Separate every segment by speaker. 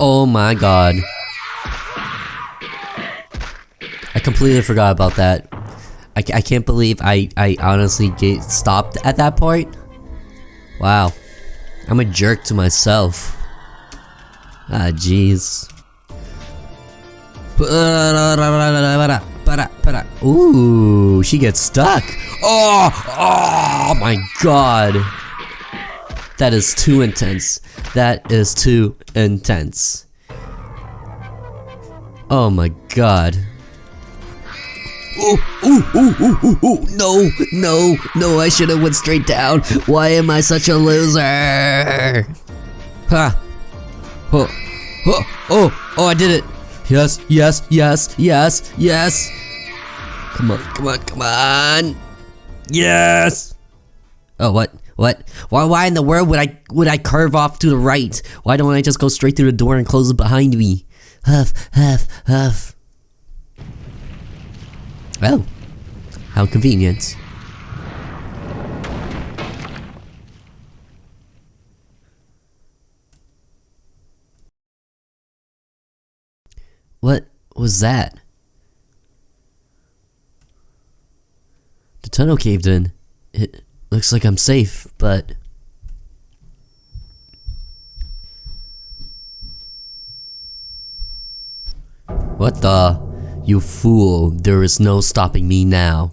Speaker 1: Oh my god. I completely forgot about that. I can't believe I honestly stopped at that point. Wow. I'm a jerk to myself. Ah, jeez. Ooh, she gets stuck. Oh my god. That is too intense. That is too intense. Oh my god. Ooh, no, I should have went straight down. Why am I such a loser? Ha. Oh, I did it. Yes. Come on. Yes. Oh, what? Why in the world would I curve off to the right? Why don't I just go straight through the door and close it behind me? Huff. Oh, how convenient. What was that? The tunnel caved in. It looks like I'm safe, but... What the? You fool, there is no stopping me now.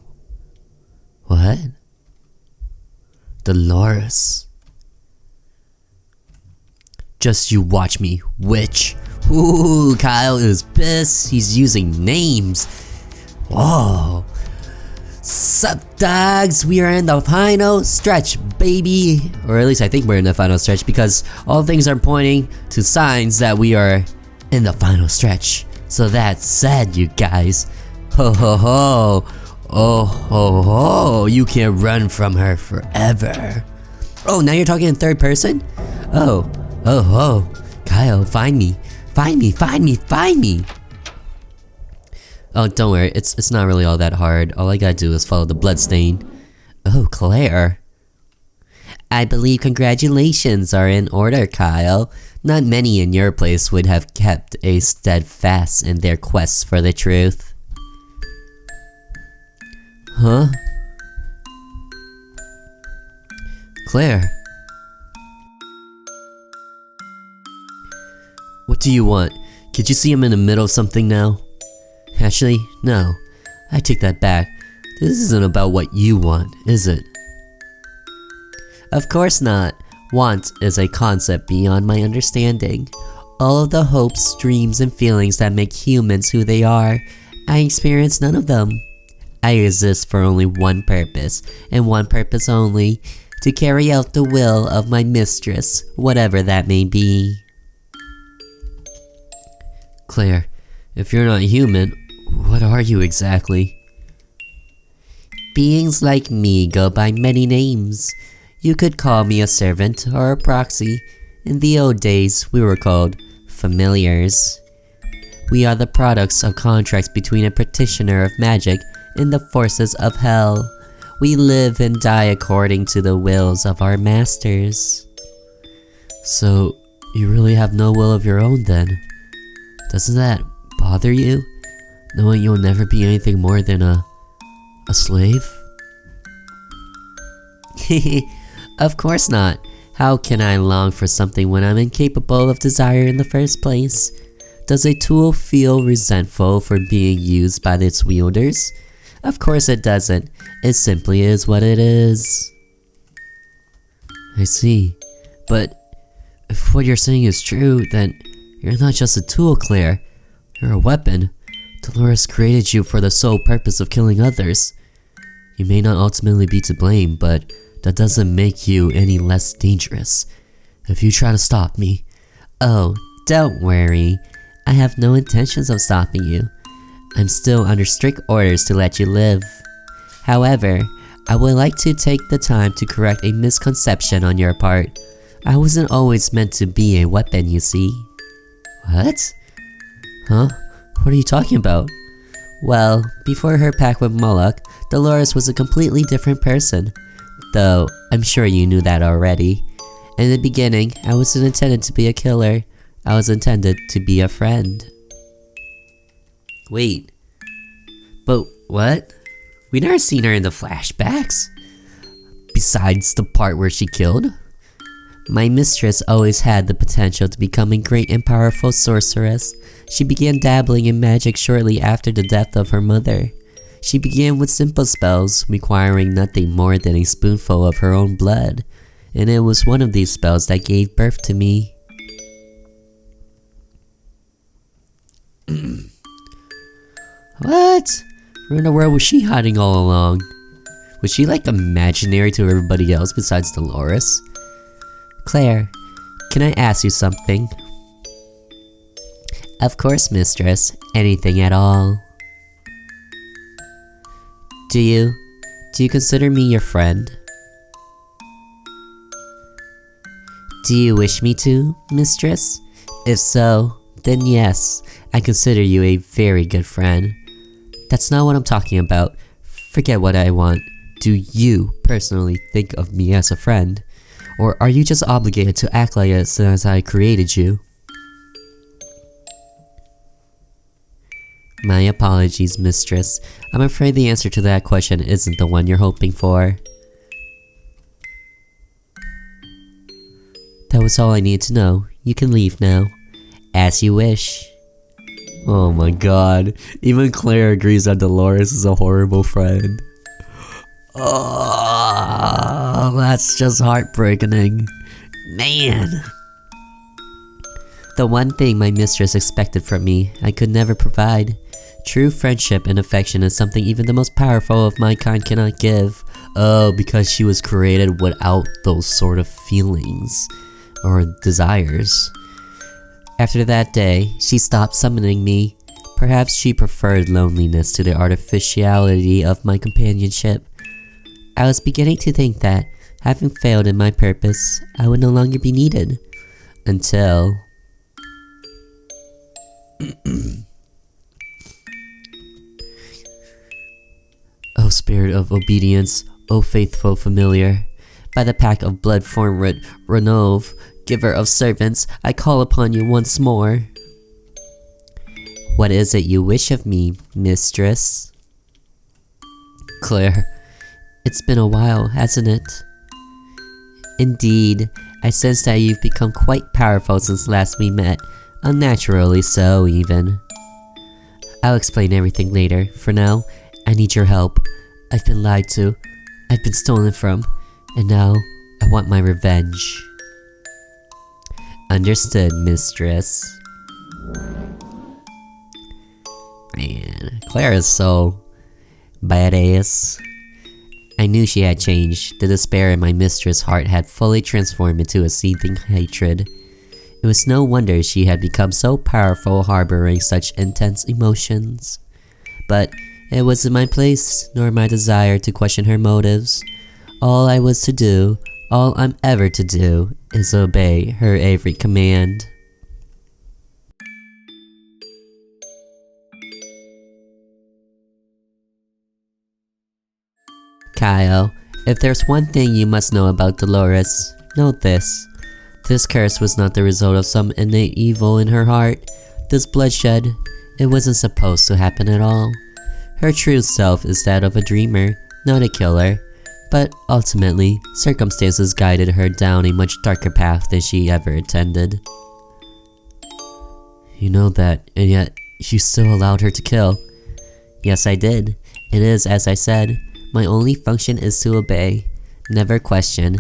Speaker 1: What? Dolores. Just you watch me, witch. Ooh, Kyle is pissed. He's using names. Whoa. Sup, dogs? We are in the final stretch, baby. Or at least I think we're in the final stretch because all things are pointing to signs that we are in the final stretch. So that said, you guys, ho, oh ho, you can't run from her forever. Oh, now you're talking in third person? Oh, Kyle, find me. Oh, don't worry, it's not really all that hard. All I gotta do is follow the bloodstain. Oh, Claire. I believe congratulations are in order, Kyle. Not many in your place would have kept a steadfast in their quest for the truth. Huh? Claire? What do you want? Could you see I'm in the middle of something now? Actually, no. I take that back. This isn't about what you want, is it? Of course not. Want is a concept beyond my understanding. All of the hopes, dreams, and feelings that make humans who they are, I experience none of them. I exist for only one purpose, and one purpose only, to carry out the will of my mistress, whatever that may be. Claire, if you're not human, what are you exactly? Beings like me go by many names. You could call me a servant or a proxy. In the old days, we were called familiars. We are the products of contracts between a practitioner of magic and the forces of hell. We live and die according to the wills of our masters. So, you really have no will of your own then? Doesn't that bother you? Knowing you'll never be anything more than a slave? Of course not. How can I long for something when I'm incapable of desire in the first place? Does a tool feel resentful for being used by its wielders? Of course it doesn't. It simply is what it is. I see. But if what you're saying is true, then you're not just a tool, Claire. You're a weapon. Dolores created you for the sole purpose of killing others. You may not ultimately be to blame, but that doesn't make you any less dangerous. If you try to stop me... Oh, don't worry. I have no intentions of stopping you. I'm still under strict orders to let you live. However, I would like to take the time to correct a misconception on your part. I wasn't always meant to be a weapon, you see. What? Huh? What are you talking about? Well, before her pact with Moloch, Dolores was a completely different person. Though, I'm sure you knew that already. In the beginning, I wasn't intended to be a killer. I was intended to be a friend. Wait, but what? We never seen her in the flashbacks. Besides the part where she killed? My mistress always had the potential to become a great and powerful sorceress. She began dabbling in magic shortly after the death of her mother. She began with simple spells, requiring nothing more than a spoonful of her own blood, and it was one of these spells that gave birth to me. What? Where in the world was she hiding all along? Was she like imaginary to everybody else besides Dolores? Claire, can I ask you something? Of course, mistress. Anything at all. Do you consider me your friend? Do you wish me to, mistress? If so, then yes, I consider you a very good friend. That's not what I'm talking about. Forget what I want. Do you personally think of me as a friend? Or are you just obligated to act like it since I created you? My apologies, mistress. I'm afraid the answer to that question isn't the one you're hoping for. That was all I needed to know. You can leave now. As you wish. Oh my god. Even Claire agrees that Dolores is a horrible friend. Oh, that's just heartbreaking. Man. The one thing my mistress expected from me, I could never provide. True friendship and affection is something even the most powerful of my kind cannot give. Oh, because she was created without those sort of feelings or desires. After that day, she stopped summoning me. Perhaps she preferred loneliness to the artificiality of my companionship. I was beginning to think that, having failed in my purpose, I would no longer be needed. Until... O spirit of obedience, O faithful familiar, by the pack of blood-formed Renove, giver of servants, I call upon you once more. What is it you wish of me, mistress? Claire, it's been a while, hasn't it? Indeed, I sense that you've become quite powerful since last we met, unnaturally so even. I'll explain everything later. For now, I need your help. I've been lied to, I've been stolen from, and now I want my revenge. Understood, mistress. Man, Claire is so badass. I knew she had changed. The despair in my mistress' heart had fully transformed into a seething hatred. It was no wonder she had become so powerful, harboring such intense emotions. But it wasn't my place, nor my desire to question her motives. All I was to do, all I'm ever to do, is obey her every command. Kyle, if there's one thing you must know about Dolores, note this. This curse was not the result of some innate evil in her heart. This bloodshed, it wasn't supposed to happen at all. Her true self is that of a dreamer, not a killer. But ultimately, circumstances guided her down a much darker path than she ever intended. You know that, and yet you still allowed her to kill. Yes, I did. It is, as I said, my only function is to obey, never question,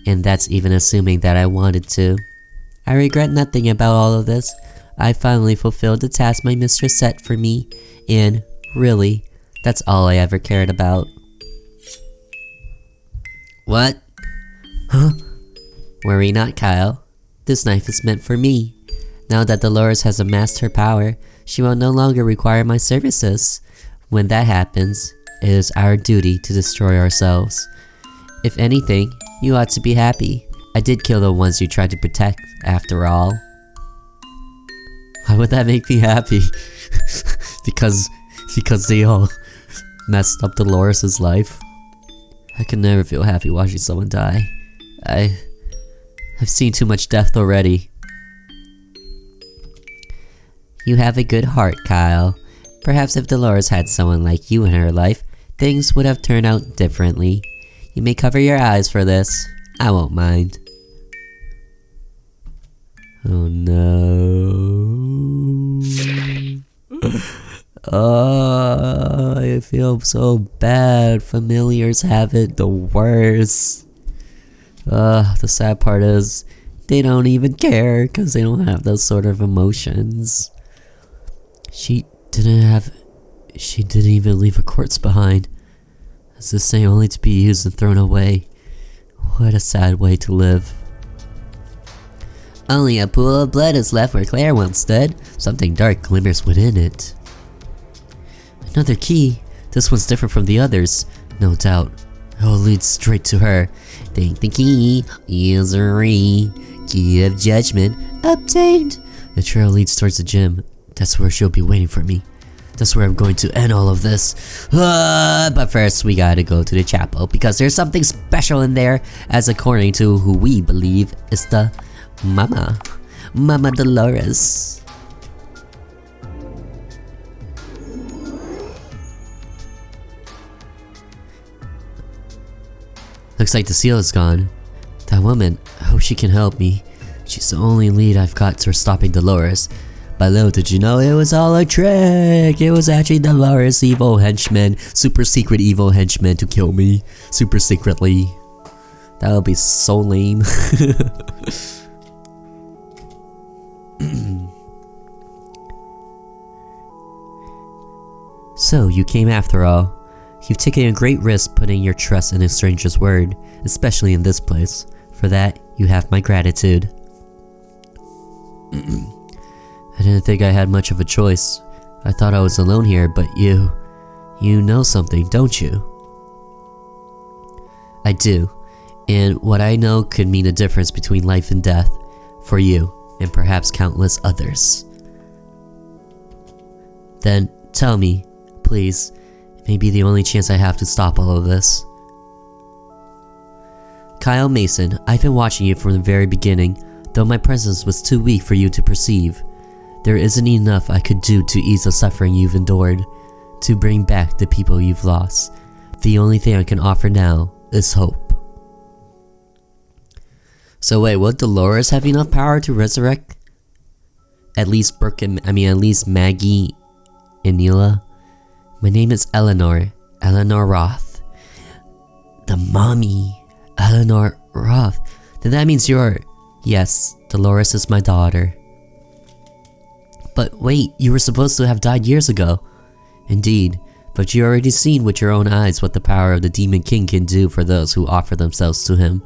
Speaker 1: and that's even assuming that I wanted to. I regret nothing about all of this. I finally fulfilled the task my mistress set for me, and, really, that's all I ever cared about. What? Huh? Worry not, Kyle. This knife is meant for me. Now that Dolores has amassed her power, she will no longer require my services. When that happens, it is our duty to destroy ourselves. If anything, you ought to be happy. I did kill the ones you tried to protect, after all. Why would that make me happy? because they all messed up Dolores' life? I can never feel happy watching someone die. I've seen too much death already. You have a good heart, Kyle. Perhaps if Dolores had someone like you in her life, things would have turned out differently. You may cover your eyes for this. I won't mind. Oh no. Oh, I feel so bad. Familiars have it the worst. The sad part is they don't even care because they don't have those sort of emotions. She didn't even leave a corpse behind. As if saying only to be used and thrown away. What a sad way to live. Only a pool of blood is left where Claire once stood. Something dark glimmers within it. Another key. This one's different from the others. No doubt. It will lead straight to her. Take the key. Usury. Key of judgment. Obtained. The trail leads towards the gym. That's where she'll be waiting for me. That's where I'm going to end all of this. But first we gotta go to the chapel because there's something special in there, as according to who we believe is the Mama Dolores. Looks like the seal is gone. That woman, I hope she can help me. She's the only lead I've got for stopping Dolores. But little did you know it was all a trick. It was actually Dolores' evil henchman, super secret evil henchman to kill me, super secretly. That would be so lame. So you came after all. You've taken a great risk putting your trust in a stranger's word, especially in this place. For that, you have my gratitude. I didn't think I had much of a choice. I thought I was alone here, but you know something, don't you? I do, and what I know could mean a difference between life and death, for you, and perhaps countless others. Then, tell me, please, it may be the only chance I have to stop all of this. Kyle Mason, I've been watching you from the very beginning, though my presence was too weak for you to perceive. There isn't enough I could do to ease the suffering you've endured, to bring back the people you've lost. The only thing I can offer now is hope. So wait, will Dolores have enough power to resurrect? At least Maggie and Neela? My name is Eleanor Roth. The mommy, Eleanor Roth. Then that means yes, Dolores is my daughter. But wait, you were supposed to have died years ago. Indeed, but you already seen with your own eyes what the power of the Demon King can do for those who offer themselves to him.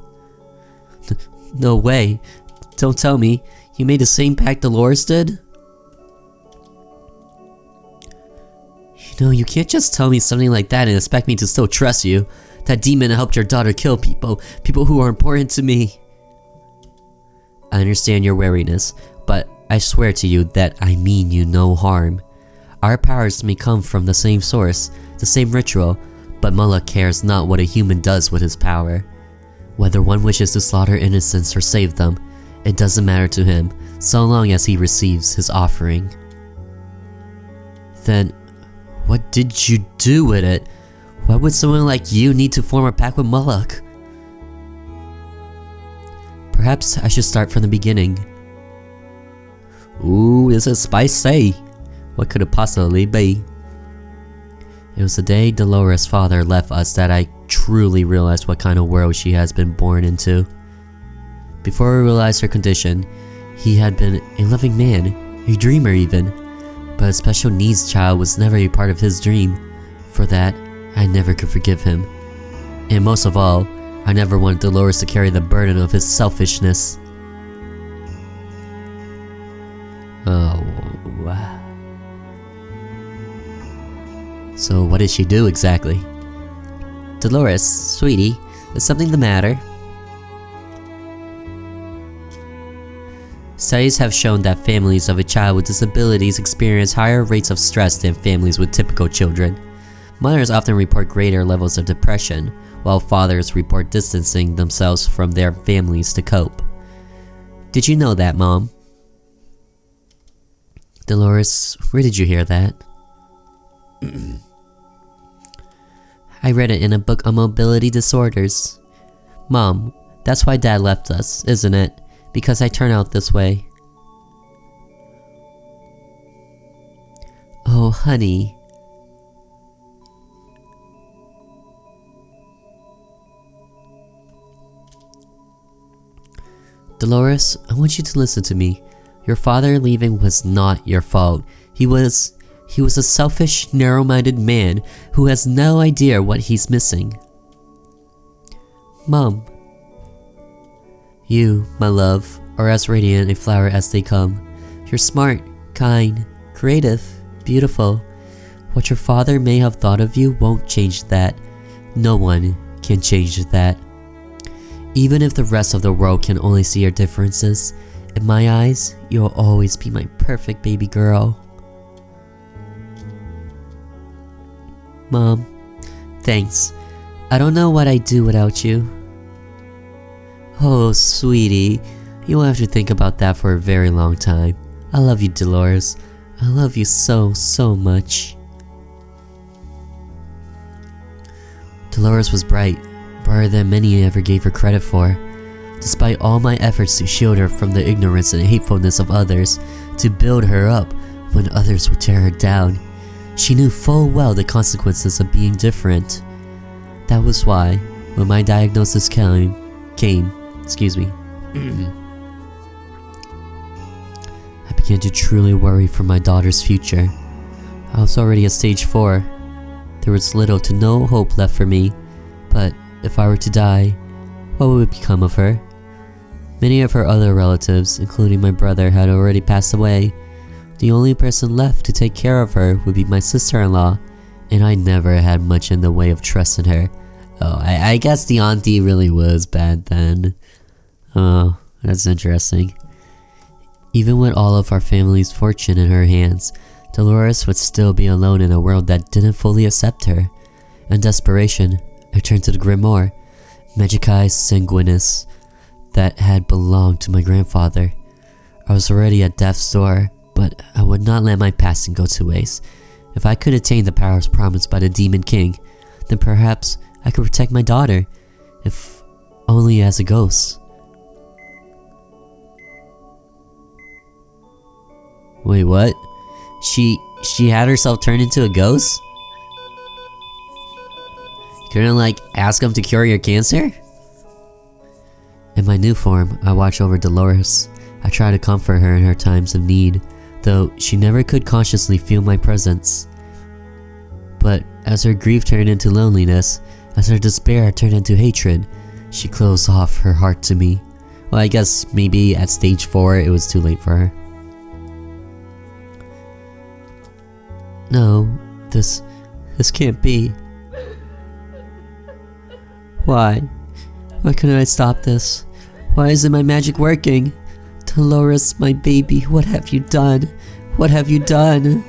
Speaker 1: No way. Don't tell me. You made the same pact Dolores did? You know, you can't just tell me something like that and expect me to still trust you. That demon helped your daughter kill people who are important to me. I understand your wariness, but I swear to you that I mean you no harm. Our powers may come from the same source, the same ritual, but Mullah cares not what a human does with his power. Whether one wishes to slaughter innocents or save them, it doesn't matter to him, so long as he receives his offering. Then, what did you do with it? Why would someone like you need to form a pact with Mullah? Perhaps I should start from the beginning. Ooh, this is spicy. What could it possibly be? It was the day Dolores' father left us that I truly realized what kind of world she has been born into. Before I realized her condition, he had been a loving man, a dreamer even, but a special needs child was never a part of his dream. For that, I never could forgive him. And most of all, I never wanted Dolores to carry the burden of his selfishness. Oh, wow. So what did she do exactly? Dolores, sweetie, is something the matter? Studies have shown that families of a child with disabilities experience higher rates of stress than families with typical children. Mothers often report greater levels of depression, while fathers report distancing themselves from their families to cope. Did you know that, Mom? Dolores, where did you hear that? I read it in a book on mobility disorders. Mom, that's why Dad left us, isn't it? Because I turn out this way. Oh, honey. Dolores, I want you to listen to me. Your father leaving was not your fault. He was a selfish, narrow-minded man who has no idea what he's missing. Mom. You, my love, are as radiant a flower as they come. You're smart, kind, creative, beautiful. What your father may have thought of you won't change that. No one can change that. Even if the rest of the world can only see your differences, in my eyes, you'll always be my perfect baby girl. Mom, thanks. I don't know what I'd do without you. Oh, sweetie, you won't have to think about that for a very long time. I love you, Dolores. I love you so, so much. Dolores was brighter than many ever gave her credit for. Despite all my efforts to shield her from the ignorance and hatefulness of others, to build her up when others would tear her down, she knew full well the consequences of being different. That was why, when my diagnosis came, I began to truly worry for my daughter's future. I was already at stage 4. There was little to no hope left for me, but if I were to die, what would become of her? Many of her other relatives, including my brother, had already passed away. The only person left to take care of her would be my sister-in-law, and I never had much in the way of trust in her. Oh, I guess the auntie really was bad then. Oh, that's interesting. Even with all of our family's fortune in her hands, Dolores would still be alone in a world that didn't fully accept her. In desperation, I turned to the grimoire, Magicae Sanguinis, that had belonged to my grandfather. I was already at death's door, but I would not let my passing go to waste. If I could attain the powers promised by the Demon King, then perhaps I could protect my daughter, if only as a ghost. Wait, what? She had herself turned into a ghost? You couldn't, like, ask him to cure your cancer? In my new form, I watch over Dolores. I try to comfort her in her times of need, though she never could consciously feel my presence. But as her grief turned into loneliness, as her despair turned into hatred, she closed off her heart to me. Well, I guess maybe at stage 4 it was too late for her. No, this can't be. Why? Why couldn't I stop this? Why isn't my magic working? Dolores, my baby, what have you done? What have you done?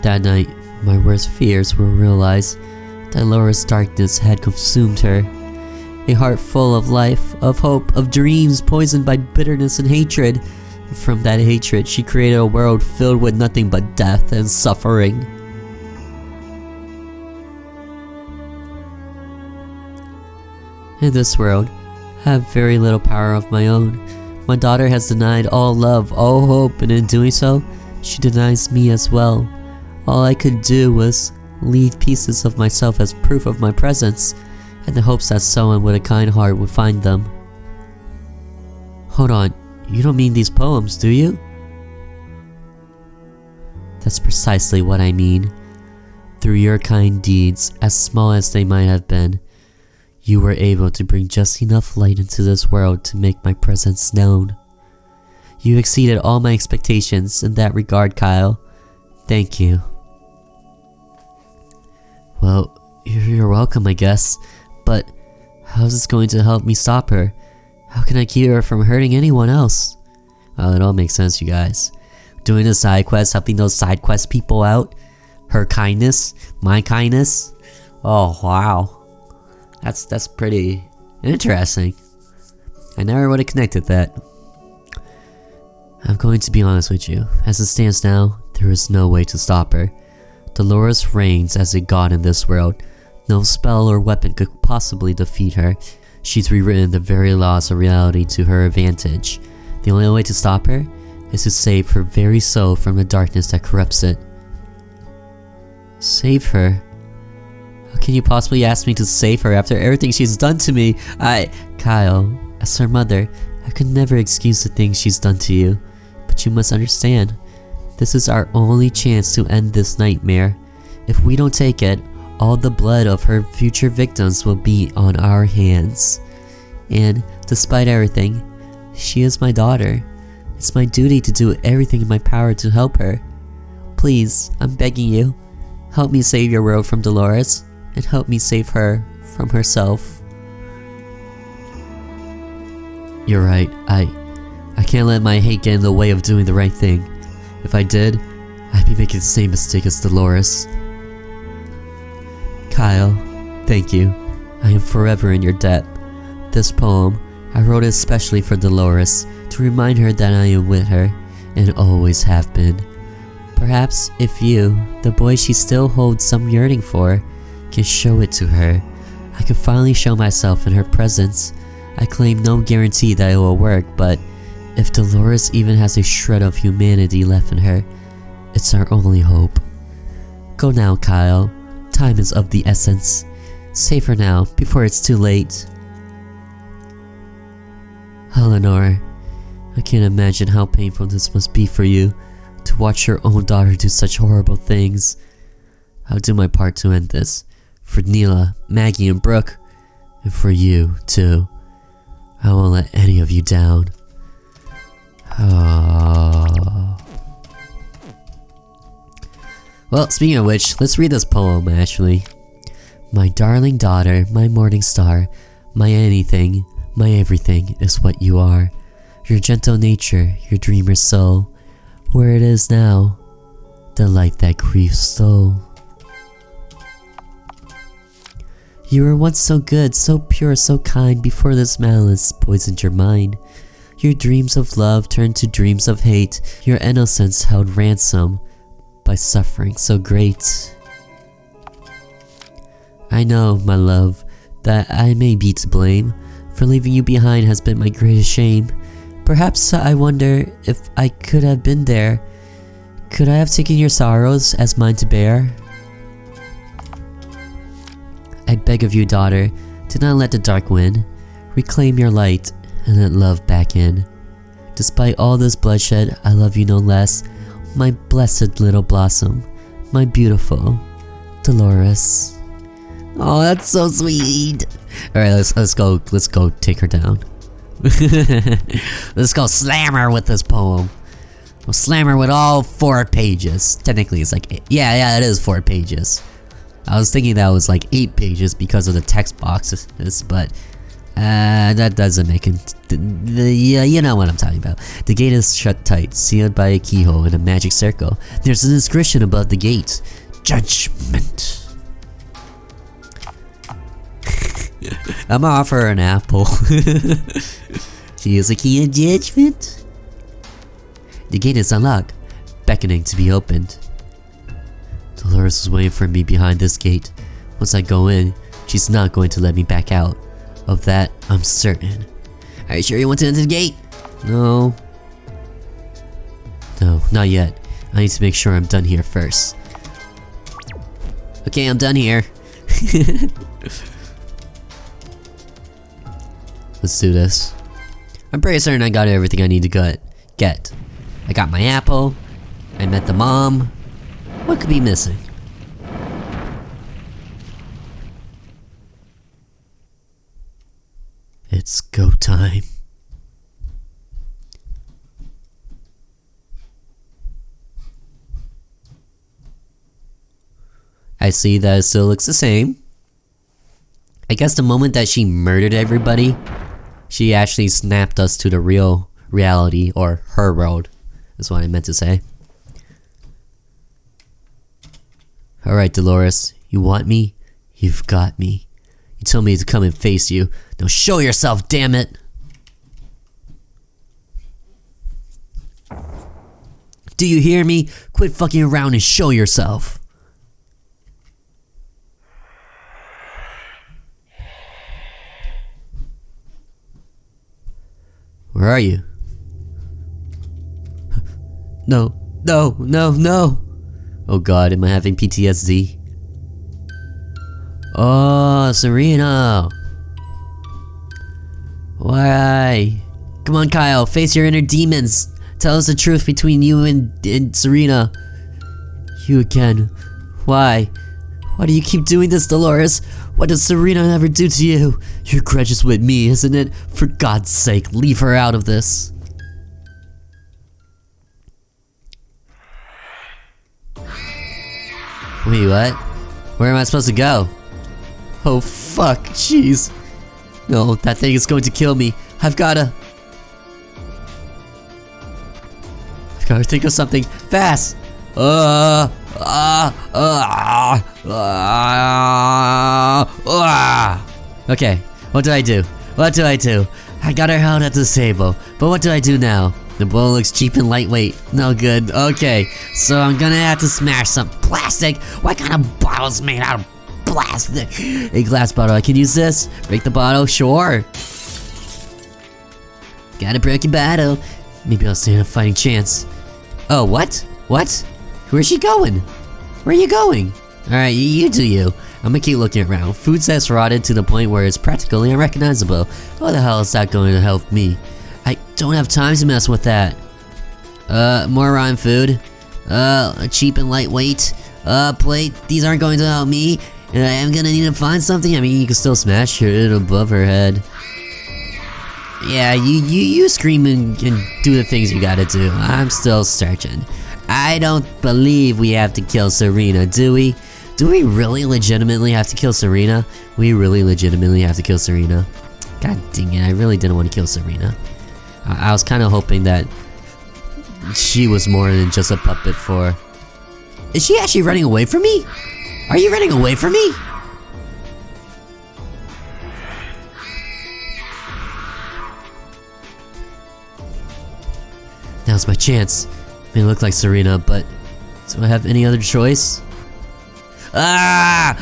Speaker 1: That night, my worst fears were realized. Dolores' darkness had consumed her. A heart full of life, of hope, of dreams poisoned by bitterness and hatred. From that hatred, she created a world filled with nothing but death and suffering. In this world, I have very little power of my own. My daughter has denied all love, all hope, and in doing so, she denies me as well. All I could do was leave pieces of myself as proof of my presence, in the hopes that someone with a kind heart would find them. Hold on, you don't mean these poems, do you? That's precisely what I mean. Through your kind deeds, as small as they might have been, you were able to bring just enough light into this world to make my presence known. You exceeded all my expectations in that regard, Kyle. Thank you. Well, you're welcome, I guess. But how's this going to help me stop her? How can I keep her from hurting anyone else? Well, it all makes sense, you guys. Doing the side quests, helping those side quest people out. Her kindness, my kindness. Oh, wow. That's pretty interesting. I never would have connected that. I'm going to be honest with you. As it stands now, there is no way to stop her. Dolores reigns as a god in this world. No spell or weapon could possibly defeat her. She's rewritten the very laws of reality to her advantage. The only way to stop her is to save her very soul from the darkness that corrupts it. Save her? How can you possibly ask me to save her after everything she's done to me? Kyle, as her mother, I could never excuse the things she's done to you. But you must understand, this is our only chance to end this nightmare. If we don't take it, all the blood of her future victims will be on our hands. And despite everything, she is my daughter. It's my duty to do everything in my power to help her. Please, I'm begging you, help me save your world from Dolores, and help me save her from herself. You're right, I can't let my hate get in the way of doing the right thing. If I did, I'd be making the same mistake as Dolores. Kyle, thank you. I am forever in your debt. This poem, I wrote it especially for Dolores, to remind her that I am with her, and always have been. Perhaps if you, the boy she still holds some yearning for, can show it to her, I can finally show myself in her presence. I claim no guarantee that it will work, but if Dolores even has a shred of humanity left in her, it's our only hope. Go now, Kyle. Time is of the essence. Save her now, before it's too late. Eleanor, I can't imagine how painful this must be for you, to watch your own daughter do such horrible things. I'll do my part to end this, for Neela, Maggie, and Brooke, and for you, too. I won't let any of you down. Well, speaking of which, let's read this poem, actually. My darling daughter, my morning star, my anything, my everything is what you are. Your gentle nature, your dreamer soul, where it is now, the light that grief stole. You were once so good, so pure, so kind, before this malice poisoned your mind. Your dreams of love turned to dreams of hate, your innocence held ransom by suffering so great. I know, my love, that I may be to blame, for leaving you behind has been my greatest shame. Perhaps I wonder if I could have been there. Could I have taken your sorrows as mine to bear? I beg of you, daughter, do not let the dark win. Reclaim your light and let love back in. Despite all this bloodshed, I love you no less, my blessed little blossom, my beautiful Dolores. Oh, that's so sweet. All right, let's go take her down. Let's go slam her with this poem. We'll slam her with all 4 pages. Technically, it's like yeah, it is 4 pages. I was thinking that was like 8 pages because of the text boxes, but that doesn't make it. Yeah, you know what I'm talking about. The gate is shut tight, sealed by a keyhole in a magic circle. There's an inscription above the gate: Judgment. I'm gonna offer her an apple. She is a key in judgment. The gate is unlocked, beckoning to be opened. Dolores is waiting for me behind this gate. Once I go in, she's not going to let me back out. Of that, I'm certain. Are you sure you want to enter the gate? No. No, not yet. I need to make sure I'm done here first. Okay, I'm done here. Let's do this. I'm pretty certain I got everything I need to get. I got my apple. I met the mom. What could be missing? It's go time. I see that it still looks the same. I guess the moment that she murdered everybody, she actually snapped us to the real reality, or her world, is what I meant to say. Alright, Dolores, you want me? You've got me. You told me to come and face you. Now show yourself, damn it! Do you hear me? Quit fucking around and show yourself. Where are you? No. Oh god, am I having PTSD? Oh, Serena. Why? Come on, Kyle, face your inner demons. Tell us the truth between you and Serena. You again. Why? Why do you keep doing this, Dolores? What does Serena ever do to you? Your grudge is with me, isn't it? For God's sake, leave her out of this. Wait, what? Where am I supposed to go? Oh fuck, jeez. No, that thing is going to kill me. I've gotta think of something fast. Okay, what do I do? I got her held at the table, but what do I do now? The bowl looks cheap and lightweight. No good. Okay, so I'm gonna have to smash some plastic. What kind of bottle's made out of plastic? A glass bottle. I can use this. Break the bottle. Sure. Got a broken bottle. Maybe I'll stand a fighting chance. Oh, what? Where's she going? Where are you going? Alright, you do you. I'm gonna keep looking around. Food that's rotted to the point where it's practically unrecognizable. How the hell is that going to help me? I don't have time to mess with that. More rotten food. Cheap and lightweight. Plate. These aren't going to help me. I'm gonna need to find something. I mean, you can still smash it above her head. Yeah, you scream and do the things you gotta do. I'm still searching. I don't believe we have to kill Serena, do we? Do we really legitimately have to kill Serena? We really legitimately have to kill Serena. God dang it, I really didn't want to kill Serena. I was kind of hoping that she was more than just a puppet for... Is she actually running away from me? Are you running away from me? Now's my chance. May look like Serena, but do I have any other choice? I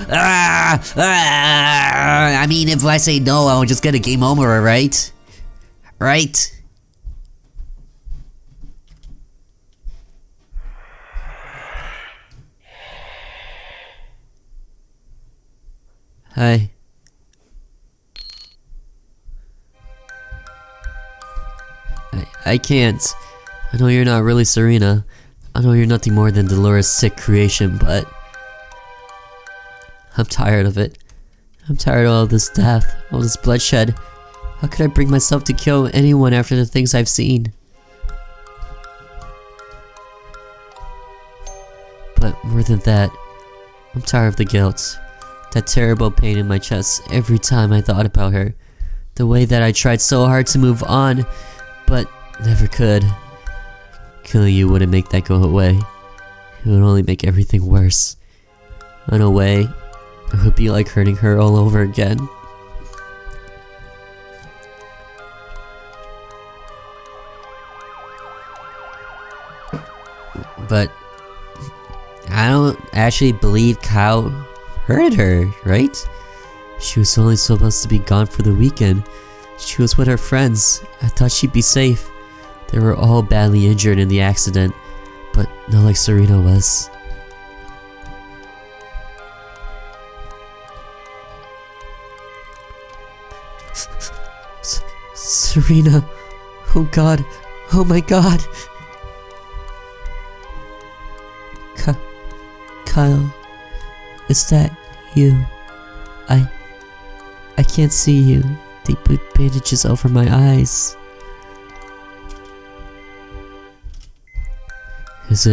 Speaker 1: mean, if I say no, I'll just get a game over, right? Right? Hi. I can't. I know you're not really Serena. I know you're nothing more than Dolores' sick creation, but... I'm tired of it. I'm tired of all this death, all this bloodshed. How could I bring myself to kill anyone after the things I've seen? But more than that, I'm tired of the guilt. That terrible pain in my chest every time I thought about her. The way that I tried so hard to move on, but never could. Killing you wouldn't make that go away. It would only make everything worse. In a way, it would be like hurting her all over again. But I don't actually believe Kyle hurt her, right? She was only supposed to be gone for the weekend. She was with her friends. I thought she'd be safe. They were all badly injured in the accident, but not like Serena was. Serena! Oh god! Oh my god! Kyle, is that you? I can't see you. They put bandages over my eyes. Is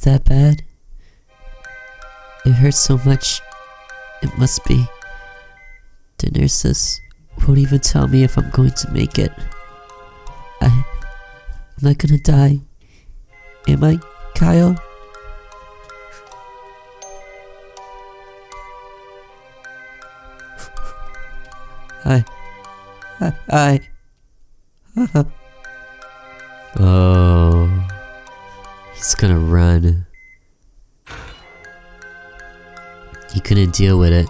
Speaker 1: that bad? It hurts so much. It must be. The nurses won't even tell me if I'm going to make it. I'm not gonna die. Am I, Kyle? Oh, he's gonna run. He couldn't deal with it.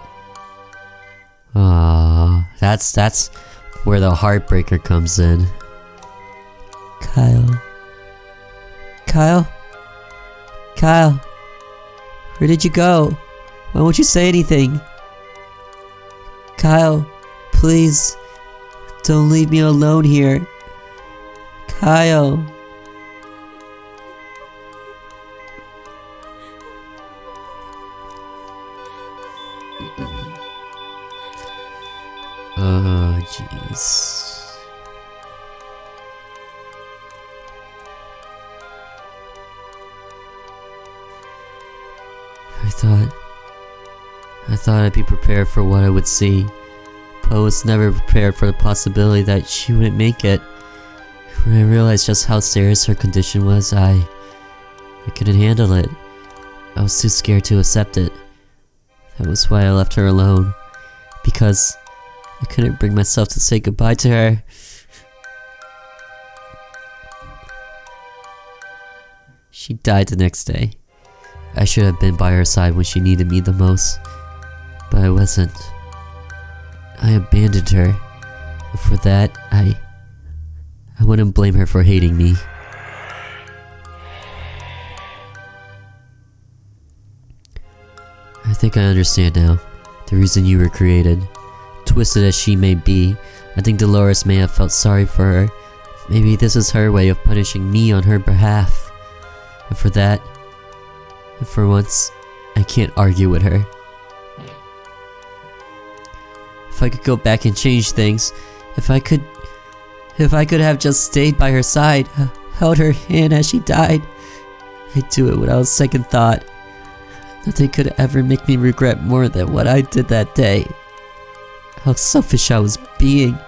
Speaker 1: Ah, that's where the heartbreaker comes in. Kyle. Kyle? Kyle? Where did you go? Why won't you say anything? Kyle, please, don't leave me alone here. Kyle. Oh, jeez. I thought I'd be prepared for what I would see, but I was never prepared for the possibility that she wouldn't make it. When I realized just how serious her condition was, I couldn't handle it. I was too scared to accept it. That was why I left her alone, because I couldn't bring myself to say goodbye to her. She died the next day. I should have been by her side when she needed me the most, but I wasn't. I abandoned her, and for that, I wouldn't blame her for hating me. I think I understand now, the reason you were created. Twisted as she may be, I think Dolores may have felt sorry for her. Maybe this is her way of punishing me on her behalf. And for that, and for once, I can't argue with her. If I could go back and change things, if I could have just stayed by her side, held her hand as she died, I'd do it without a second thought. Nothing could ever make me regret more than what I did that day. How selfish I was being.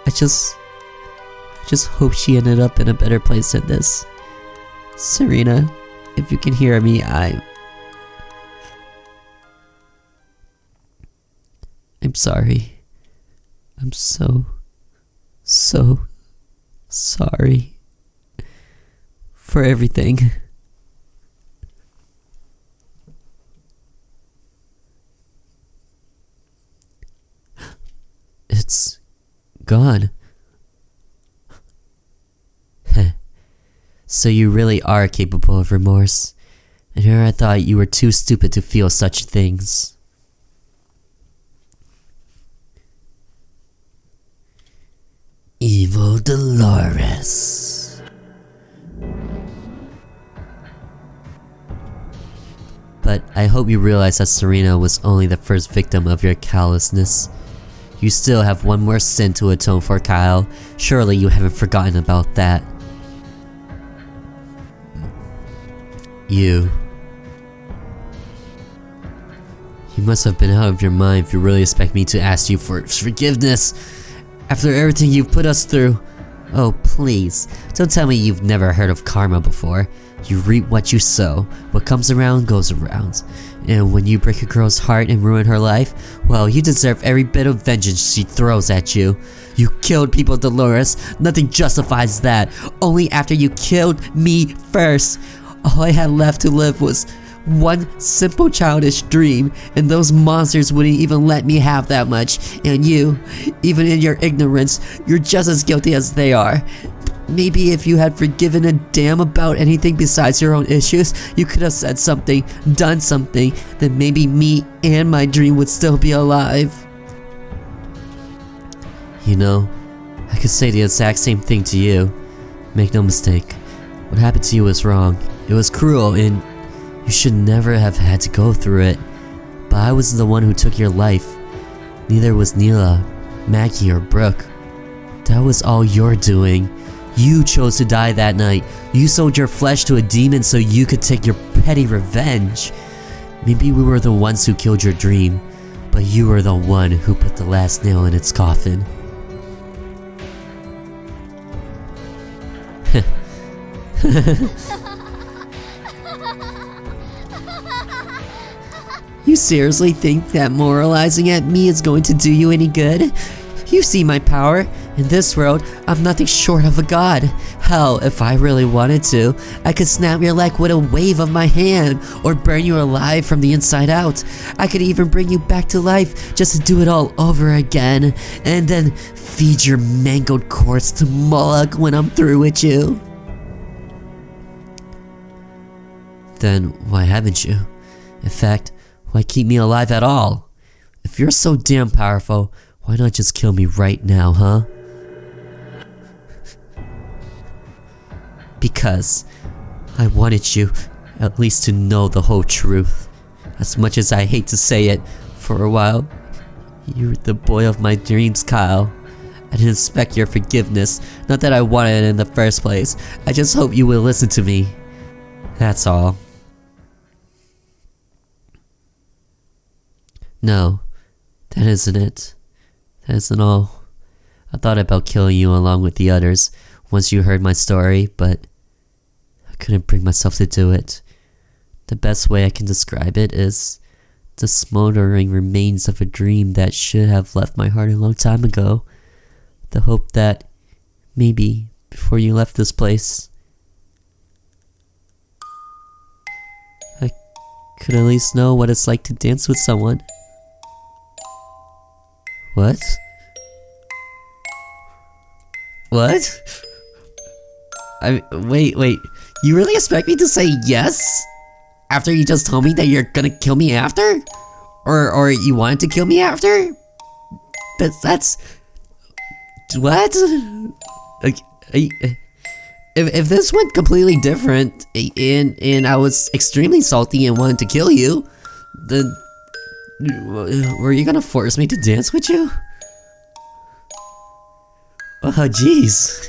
Speaker 1: I just hope she ended up in a better place than this. Serena, if you can hear me, I'm sorry. I'm so sorry for everything. It's gone. So you really are capable of remorse. And here I thought you were too stupid to feel such things. Evil Dolores. But I hope you realize that Serena was only the first victim of your callousness. You still have one more sin to atone for, Kyle. Surely you haven't forgotten about that. You must have been out of your mind if you really expect me to ask you for forgiveness after everything you've put us through. Oh, please, don't tell me you've never heard of karma before. You reap what you sow. What comes around goes around. And when you break a girl's heart and ruin her life, well, you deserve every bit of vengeance she throws at you. You killed people, Dolores. Nothing justifies that. Only after you killed me first. All I had left to live was one simple childish dream, and those monsters wouldn't even let me have that much. And you, even in your ignorance, you're just as guilty as they are. Maybe if you had forgiven a damn about anything besides your own issues, you could have said something, done something, then maybe me and my dream would still be alive. You know, I could say the exact same thing to you. Make no mistake, what happened to you was wrong. It was cruel and you should never have had to go through it. But I was the one who took your life. Neither was Neela, Maggie, or Brooke. That was all your doing. You chose to die that night. You sold your flesh to a demon so you could take your petty revenge. Maybe we were the ones who killed your dream, but you were the one who put the last nail in its coffin. You seriously think that moralizing at me is going to do you any good? You see my power. In this world, I'm nothing short of a god. Hell, if I really wanted to, I could snap your leg with a wave of my hand, or burn you alive from the inside out. I could even bring you back to life just to do it all over again, and then feed your mangled corpse to Moloch when I'm through with you. Then why haven't you? In fact, why keep me alive at all? If you're so damn powerful, why not just kill me right now, huh? Because I wanted you at least to know the whole truth. As much as I hate to say it, for a while, you were the boy of my dreams, Kyle. I didn't expect your forgiveness, not that I wanted it in the first place. I just hope you will listen to me. That's all. No, that isn't it. That isn't all. I thought about killing you along with the others once you heard my story, but I couldn't bring myself to do it. The best way I can describe it is the smoldering remains of a dream that should have left my heart a long time ago. The hope that maybe before you left this place, I could at least know what it's like to dance with someone. What? What? Wait. You really expect me to say yes? After you just told me that you're gonna kill me after? Or you wanted to kill me after? That's... What? Like, if this went completely different, and I was extremely salty and wanted to kill you, then... Were you gonna force me to dance with you? Oh, jeez.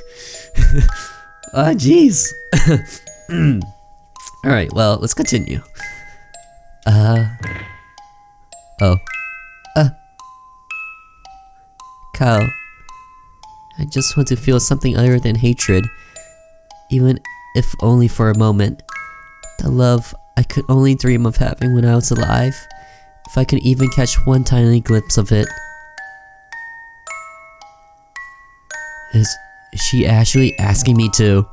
Speaker 1: Oh, jeez. Alright, well, let's continue. Kyle, I just want to feel something other than hatred, even if only for a moment. The love I could only dream of having when I was alive. If I could even catch one tiny glimpse of it. Is she actually asking me to?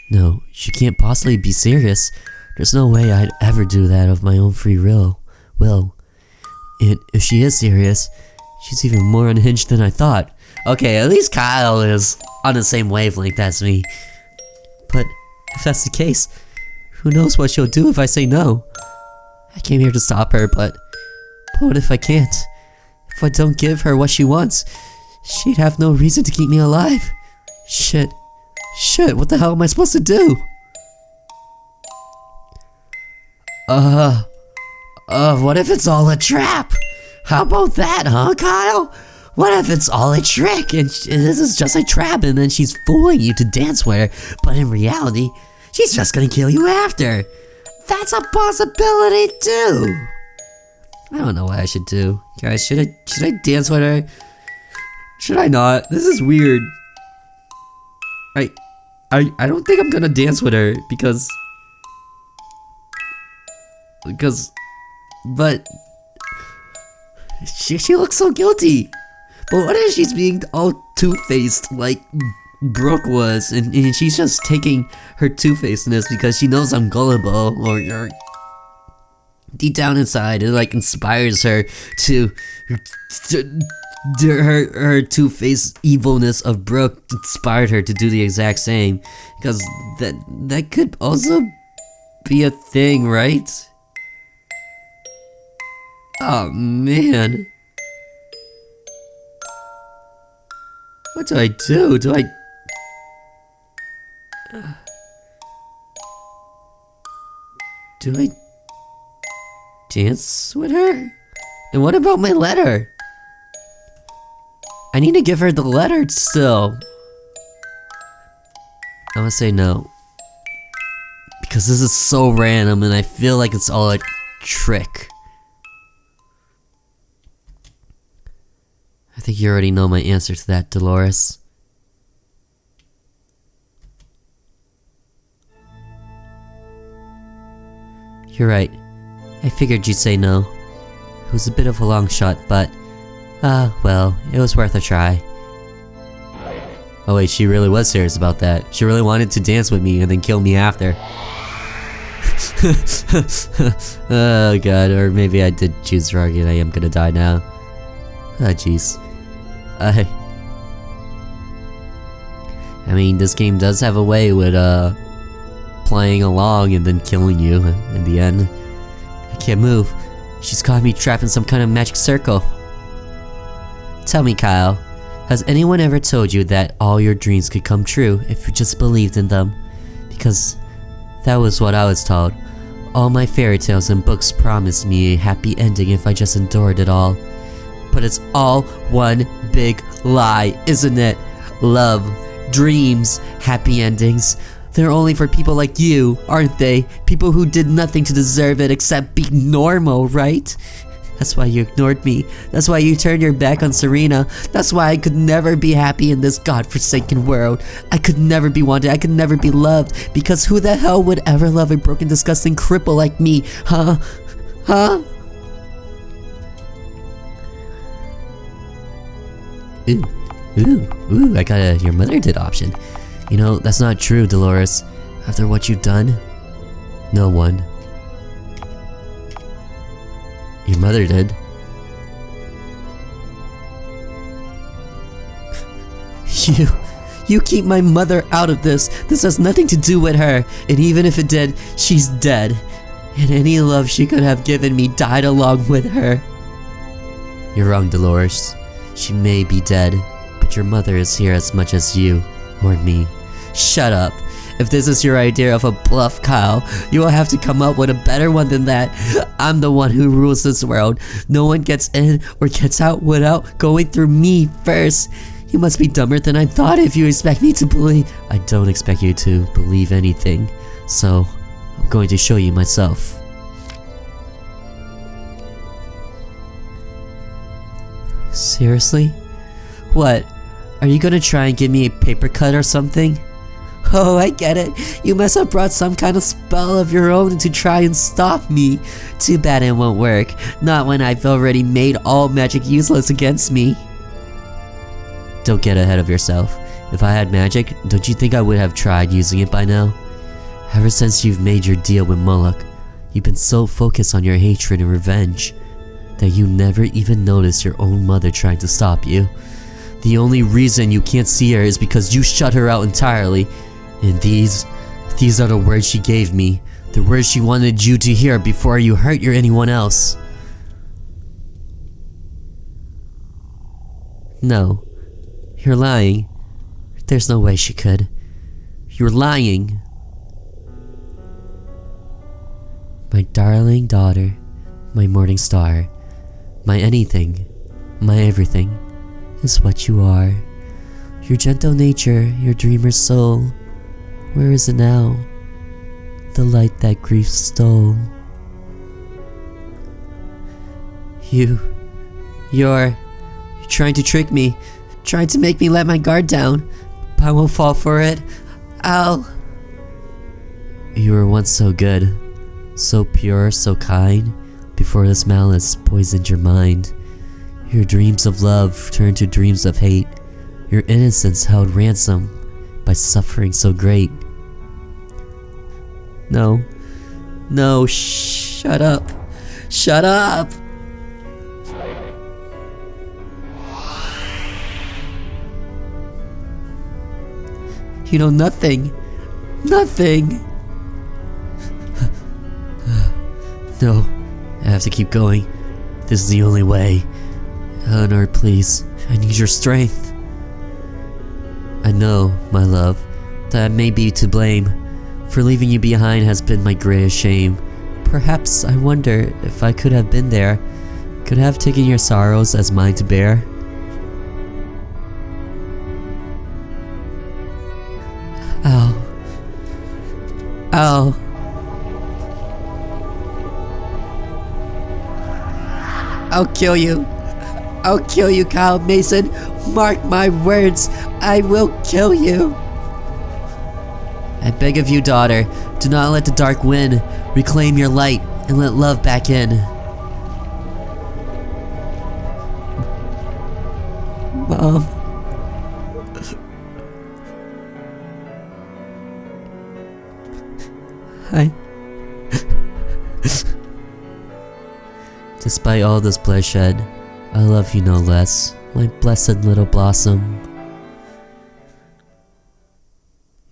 Speaker 1: No, she can't possibly be serious. There's no way I'd ever do that of my own free will. And if she is serious, she's even more unhinged than I thought. Okay, at least Kyle is on the same wavelength as me. But if that's the case, who knows what she'll do if I say no? I came here to stop her, but what if I can't? If I don't give her what she wants, she'd have no reason to keep me alive. Shit, what the hell am I supposed to do? What if it's all a trap? How about that, huh, Kyle? What if it's all a trick and this is just a trap and then she's fooling you to dance with her, but in reality, she's just gonna kill you after? That's a possibility too. I don't know what I should do. Guys, should I dance with her? Should I not? This is weird. I don't think I'm gonna dance with her because but she looks so guilty. But what if she's being all two-faced like Brooke was, and she's just taking her two-facedness because she knows I'm gullible, or deep down inside it like inspires her to her two-faced evilness of Brooke inspired her to do the exact same, because that could also be a thing, right? Oh man, what do I do? Do I dance with her? And what about my letter? I need to give her the letter still. I'm gonna say no. Because this is so random and I feel like it's all a trick. I think you already know my answer to that, Dolores. You're right. I figured you'd say no. It was a bit of a long shot, but Ah, well, it was worth a try. Oh wait, she really was serious about that. She really wanted to dance with me and then kill me after. Oh god, or maybe I did choose wrong and I am gonna die now. Ah, jeez. I mean, this game does have a way with, playing along and then killing you in the end. I can't move. She's got me trapped in some kind of magic circle. Tell me, Kyle, has anyone ever told you that all your dreams could come true if you just believed in them? Because that was what I was told. All my fairy tales and books promised me a happy ending if I just endured it all. But it's all one big lie, isn't it? Love, dreams, happy endings. They're only for people like you, aren't they? People who did nothing to deserve it except be normal, right? That's why you ignored me. That's why you turned your back on Serena. That's why I could never be happy in this godforsaken world. I could never be wanted. I could never be loved. Because who the hell would ever love a broken, disgusting cripple like me? Huh? Huh? Ooh, I got a your mother did option. You know, that's not true, Dolores. After what you've done, no one. Your mother did. You keep my mother out of this. This has nothing to do with her. And even if it did, she's dead. And any love she could have given me died along with her. You're wrong, Dolores. She may be dead, but your mother is here as much as you or me. Shut up. If this is your idea of a bluff, Kyle, you will have to come up with a better one than that. I'm the one who rules this world. No one gets in or gets out without going through me first. You must be dumber than I thought if you expect me to believe. I don't expect you to believe anything, so I'm going to show you myself. Seriously? What? Are you gonna try and give me a paper cut or something? Oh, I get it. You must have brought some kind of spell of your own to try and stop me. Too bad it won't work. Not when I've already made all magic useless against me. Don't get ahead of yourself. If I had magic, don't you think I would have tried using it by now? Ever since you've made your deal with Moloch, you've been so focused on your hatred and revenge that you never even noticed your own mother trying to stop you. The only reason you can't see her is because you shut her out entirely. And these are the words she gave me. The words she wanted you to hear before you hurt anyone else. No. You're lying. There's no way she could. You're lying. My darling daughter, my morning star, my anything, my everything, is what you are. Your gentle nature, your dreamer soul. Where is it now? The light that grief stole. You're trying to trick me, trying to make me let my guard down, but I won't fall for it. You were once so good, so pure, so kind, before this malice poisoned your mind. Your dreams of love turned to dreams of hate, your innocence held ransom by suffering so great. No, shut up. Shut up! You know nothing. Nothing! No, I have to keep going. This is the only way. Eleanor, please, I need your strength. I know, my love, that I may be to blame. For leaving you behind has been my greatest shame. Perhaps I wonder if I could have been there, could have taken your sorrows as mine to bear. Ow. I'll kill you. I'll kill you, Kyle Mason. Mark my words. I will kill you. I beg of you, daughter, do not let the dark win. Reclaim your light and let love back in. Mom. Despite all this bloodshed, I love you no less, my blessed little blossom.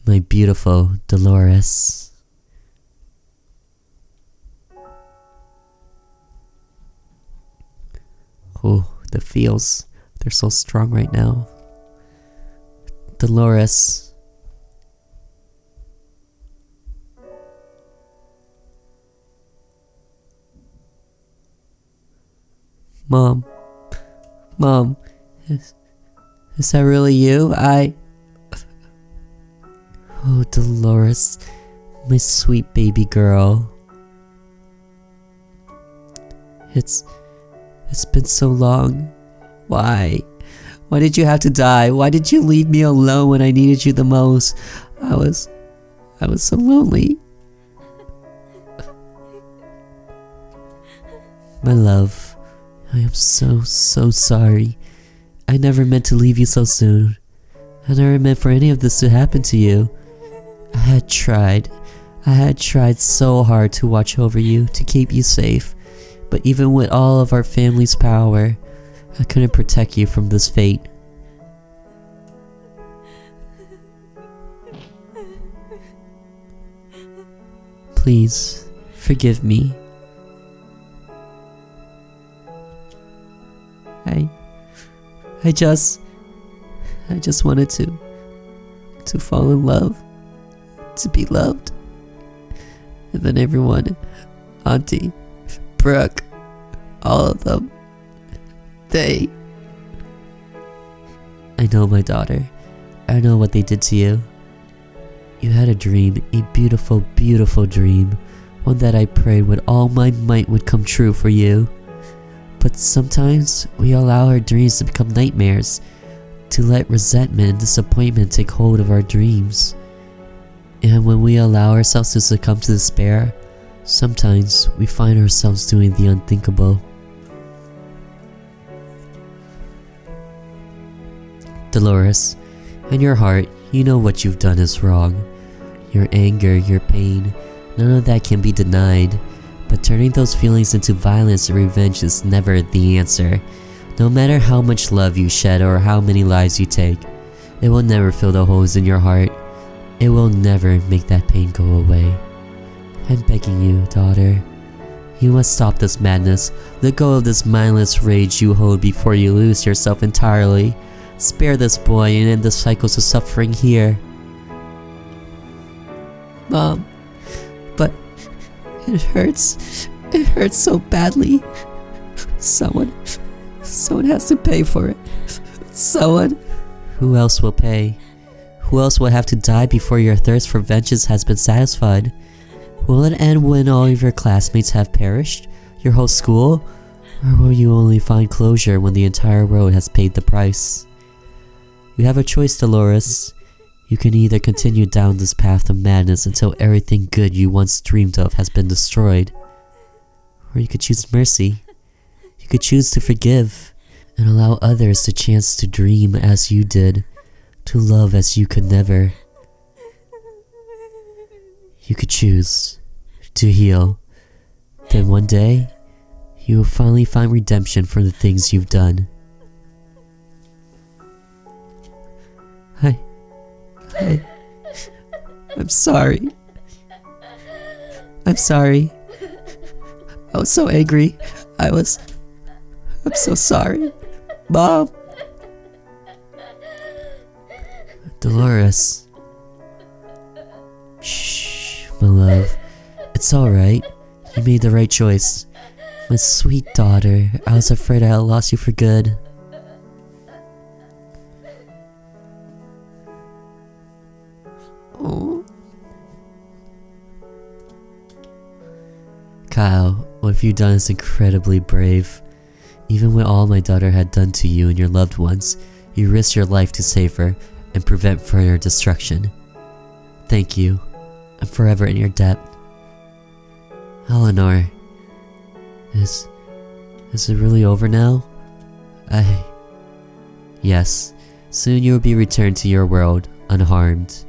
Speaker 1: My beautiful Dolores. Oh, the feels, they're so strong right now. Dolores. Mom, is that really you? Oh, Dolores, my sweet baby girl. It's been so long. Why? Why did you have to die? Why did you leave me alone when I needed you the most? I was so lonely. My love, I am so sorry. I never meant to leave you so soon. I never meant for any of this to happen to you. I had tried so hard to watch over you, to keep you safe. But even with all of our family's power, I couldn't protect you from this fate. Please, forgive me. I just wanted to fall in love, to be loved. And then everyone, Auntie, Brooke, all of them, I know, my daughter. I know what they did to you. You had a dream, a beautiful, beautiful dream, one that I prayed with all my might would come true for you. But sometimes we allow our dreams to become nightmares, to let resentment and disappointment take hold of our dreams. And when we allow ourselves to succumb to despair, sometimes we find ourselves doing the unthinkable. Dolores, in your heart, you know what you've done is wrong. Your anger, your pain, none of that can be denied. But turning those feelings into violence and revenge is never the answer. No matter how much love you shed or how many lives you take, it will never fill the holes in your heart. It will never make that pain go away. I'm begging you, daughter. You must stop this madness. Let go of this mindless rage you hold before you lose yourself entirely. Spare this boy and end the cycles of suffering here. Mom, but it hurts. It hurts so badly. Someone has to pay for it. Someone. Who else will pay? Who else will have to die before your thirst for vengeance has been satisfied? Will it end when all of your classmates have perished? Your whole school? Or will you only find closure when the entire world has paid the price? You have a choice, Dolores. You can either continue down this path of madness until everything good you once dreamed of has been destroyed. Or you could choose mercy. You could choose to forgive and allow others the chance to dream as you did, to love as you could never. You could choose to heal. Then one day, you will finally find redemption for the things you've done. I'm sorry. I'm sorry. I was so angry. I'm so sorry. Mom. Dolores. Shh, my love. It's alright. You made the right choice. My sweet daughter. I was afraid I had lost you for good. Oh. Kyle, what you've done is incredibly brave. Even with all my daughter had done to you and your loved ones, you risked your life to save her and prevent further destruction. Thank you. I'm forever in your debt. Eleanor, is it really over now? Yes, soon you will be returned to your world, unharmed.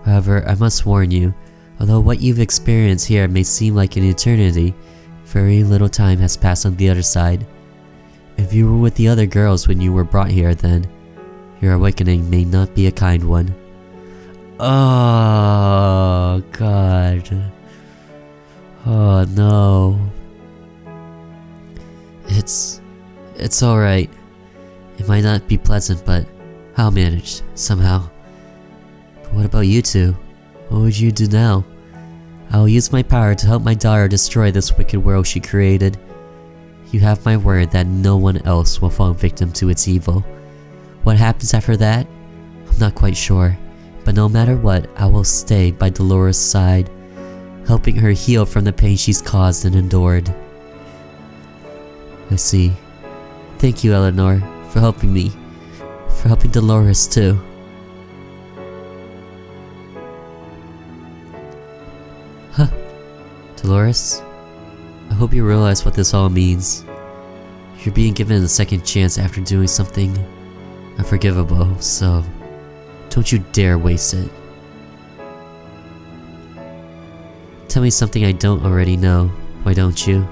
Speaker 1: However, I must warn you, although what you've experienced here may seem like an eternity, very little time has passed on the other side. If you were with the other girls when you were brought here, then your awakening may not be a kind one. Oh, God. Oh, no. It's alright. It might not be pleasant, but I'll manage, somehow. But what about you two? What would you do now? I will use my power to help my daughter destroy this wicked world she created. You have my word that no one else will fall victim to its evil. What happens after that? I'm not quite sure, but no matter what, I will stay by Dolores' side, helping her heal from the pain she's caused and endured. I see. Thank you, Eleanor, for helping me. For helping Dolores, too. Huh. Dolores? I hope you realize what this all means. You're being given a second chance after doing something unforgivable, so don't you dare waste it. Tell me something I don't already know, why don't you?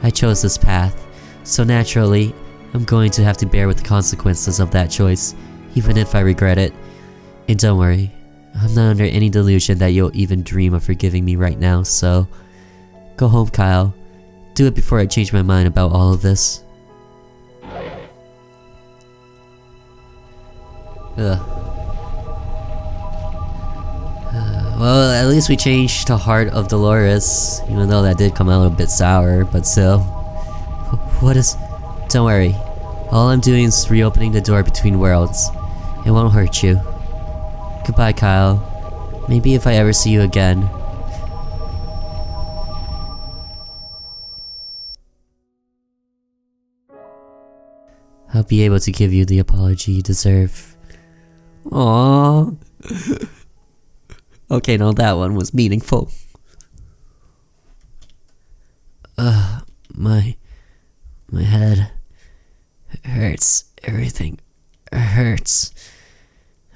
Speaker 1: I chose this path, so naturally, I'm going to have to bear with the consequences of that choice, even if I regret it. And don't worry, I'm not under any delusion that you'll even dream of forgiving me right now, so go home, Kyle. Do it before I change my mind about all of this. Well, at least we changed to Heart of Dolores, even though that did come out a bit sour, but still. What is... Don't worry. All I'm doing is reopening the door between worlds. It won't hurt you. Goodbye, Kyle. Maybe if I ever see you again. I'll be able to give you the apology you deserve. Aww. Okay, no, that one was meaningful. My head hurts. Everything hurts.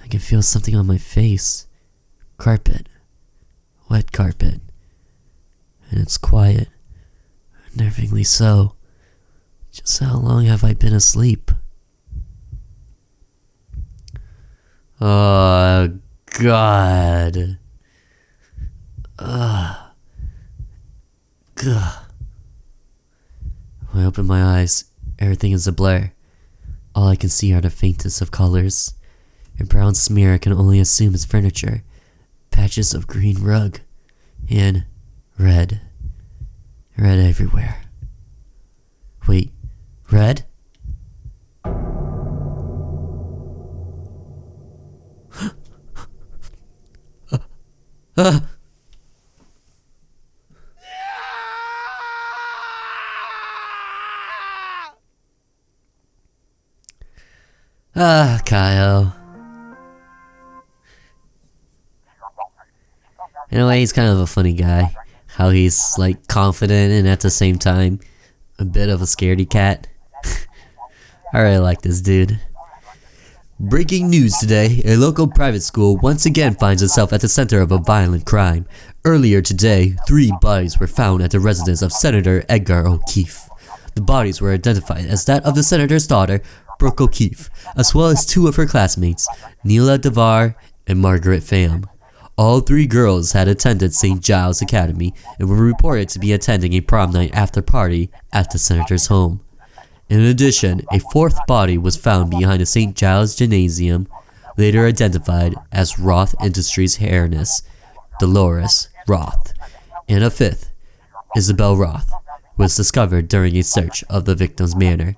Speaker 1: I can feel something on my face. Carpet. Wet carpet. And it's quiet. Unnervingly so. Just how long have I been asleep? Oh, God. When I open my eyes, everything is a blur. All I can see are the faintest of colors. A brown smear I can only assume is furniture. Patches of green rug. And red. Red everywhere. Wait, red? Kyle. In a way, he's kind of a funny guy. How he's, like, confident and at the same time, a bit of a scaredy cat. I really like this dude. Breaking news today, a local private school once again finds itself at the center of a violent crime. Earlier today, 3 bodies were found at the residence of Senator Edgar O'Keefe. The bodies were identified as that of the senator's daughter, Brooke O'Keefe, as well as 2 of her classmates, Neela Devar and Margaret Pham. All 3 girls had attended St. Giles Academy and were reported to be attending a prom night after party at the senator's home. In addition, a 4th body was found behind the St. Giles Gymnasium, later identified as Roth Industries heiress, Dolores Roth, and a 5th, Isabel Roth, was discovered during a search of the victim's manor.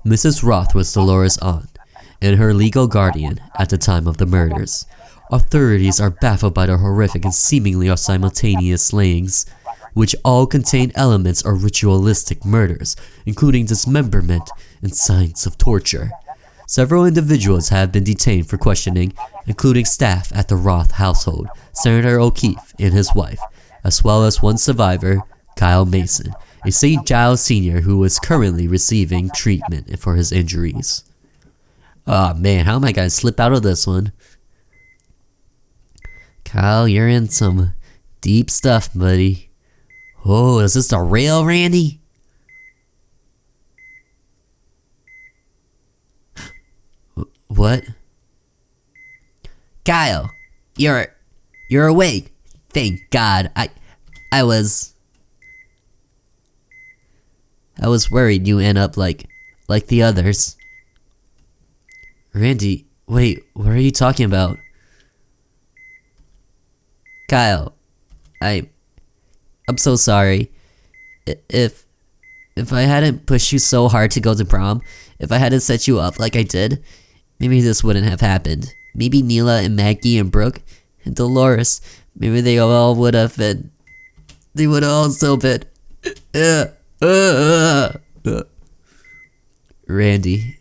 Speaker 1: Mrs. Roth was Dolores' aunt and her legal guardian at the time of the murders. Authorities are baffled by the horrific and seemingly simultaneous slayings, which all contain elements of ritualistic murders, including dismemberment and signs of torture. Several individuals have been detained for questioning, including staff at the Roth household, Senator O'Keefe and his wife, as well as one survivor, Kyle Mason, a St. Giles senior who is currently receiving treatment for his injuries. Oh man, how am I gonna slip out of this one? Kyle, you're in some deep stuff, buddy. Oh, is this the real Randy? What? Kyle, you're awake. Thank God. I was worried you end up like the others. Randy, wait, what are you talking about? Kyle, I'm so sorry. If I hadn't pushed you so hard to go to prom, if I hadn't set you up like I did, maybe this wouldn't have happened. Maybe Neela and Maggie and Brooke and Dolores, maybe they all would have been. They would have all still been. Randy.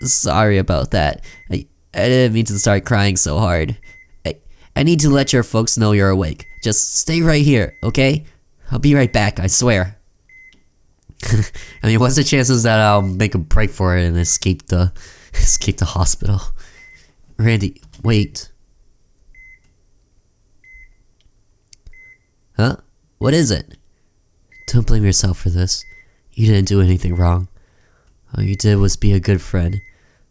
Speaker 1: Sorry about that. I didn't mean to start crying so hard. I need to let your folks know you're awake. Just stay right here, okay? I'll be right back, I swear. I mean, what's the chances that I'll make a break for it and escape the hospital? Randy, wait. Huh? What is it? Don't blame yourself for this. You didn't do anything wrong. All you did was be a good friend.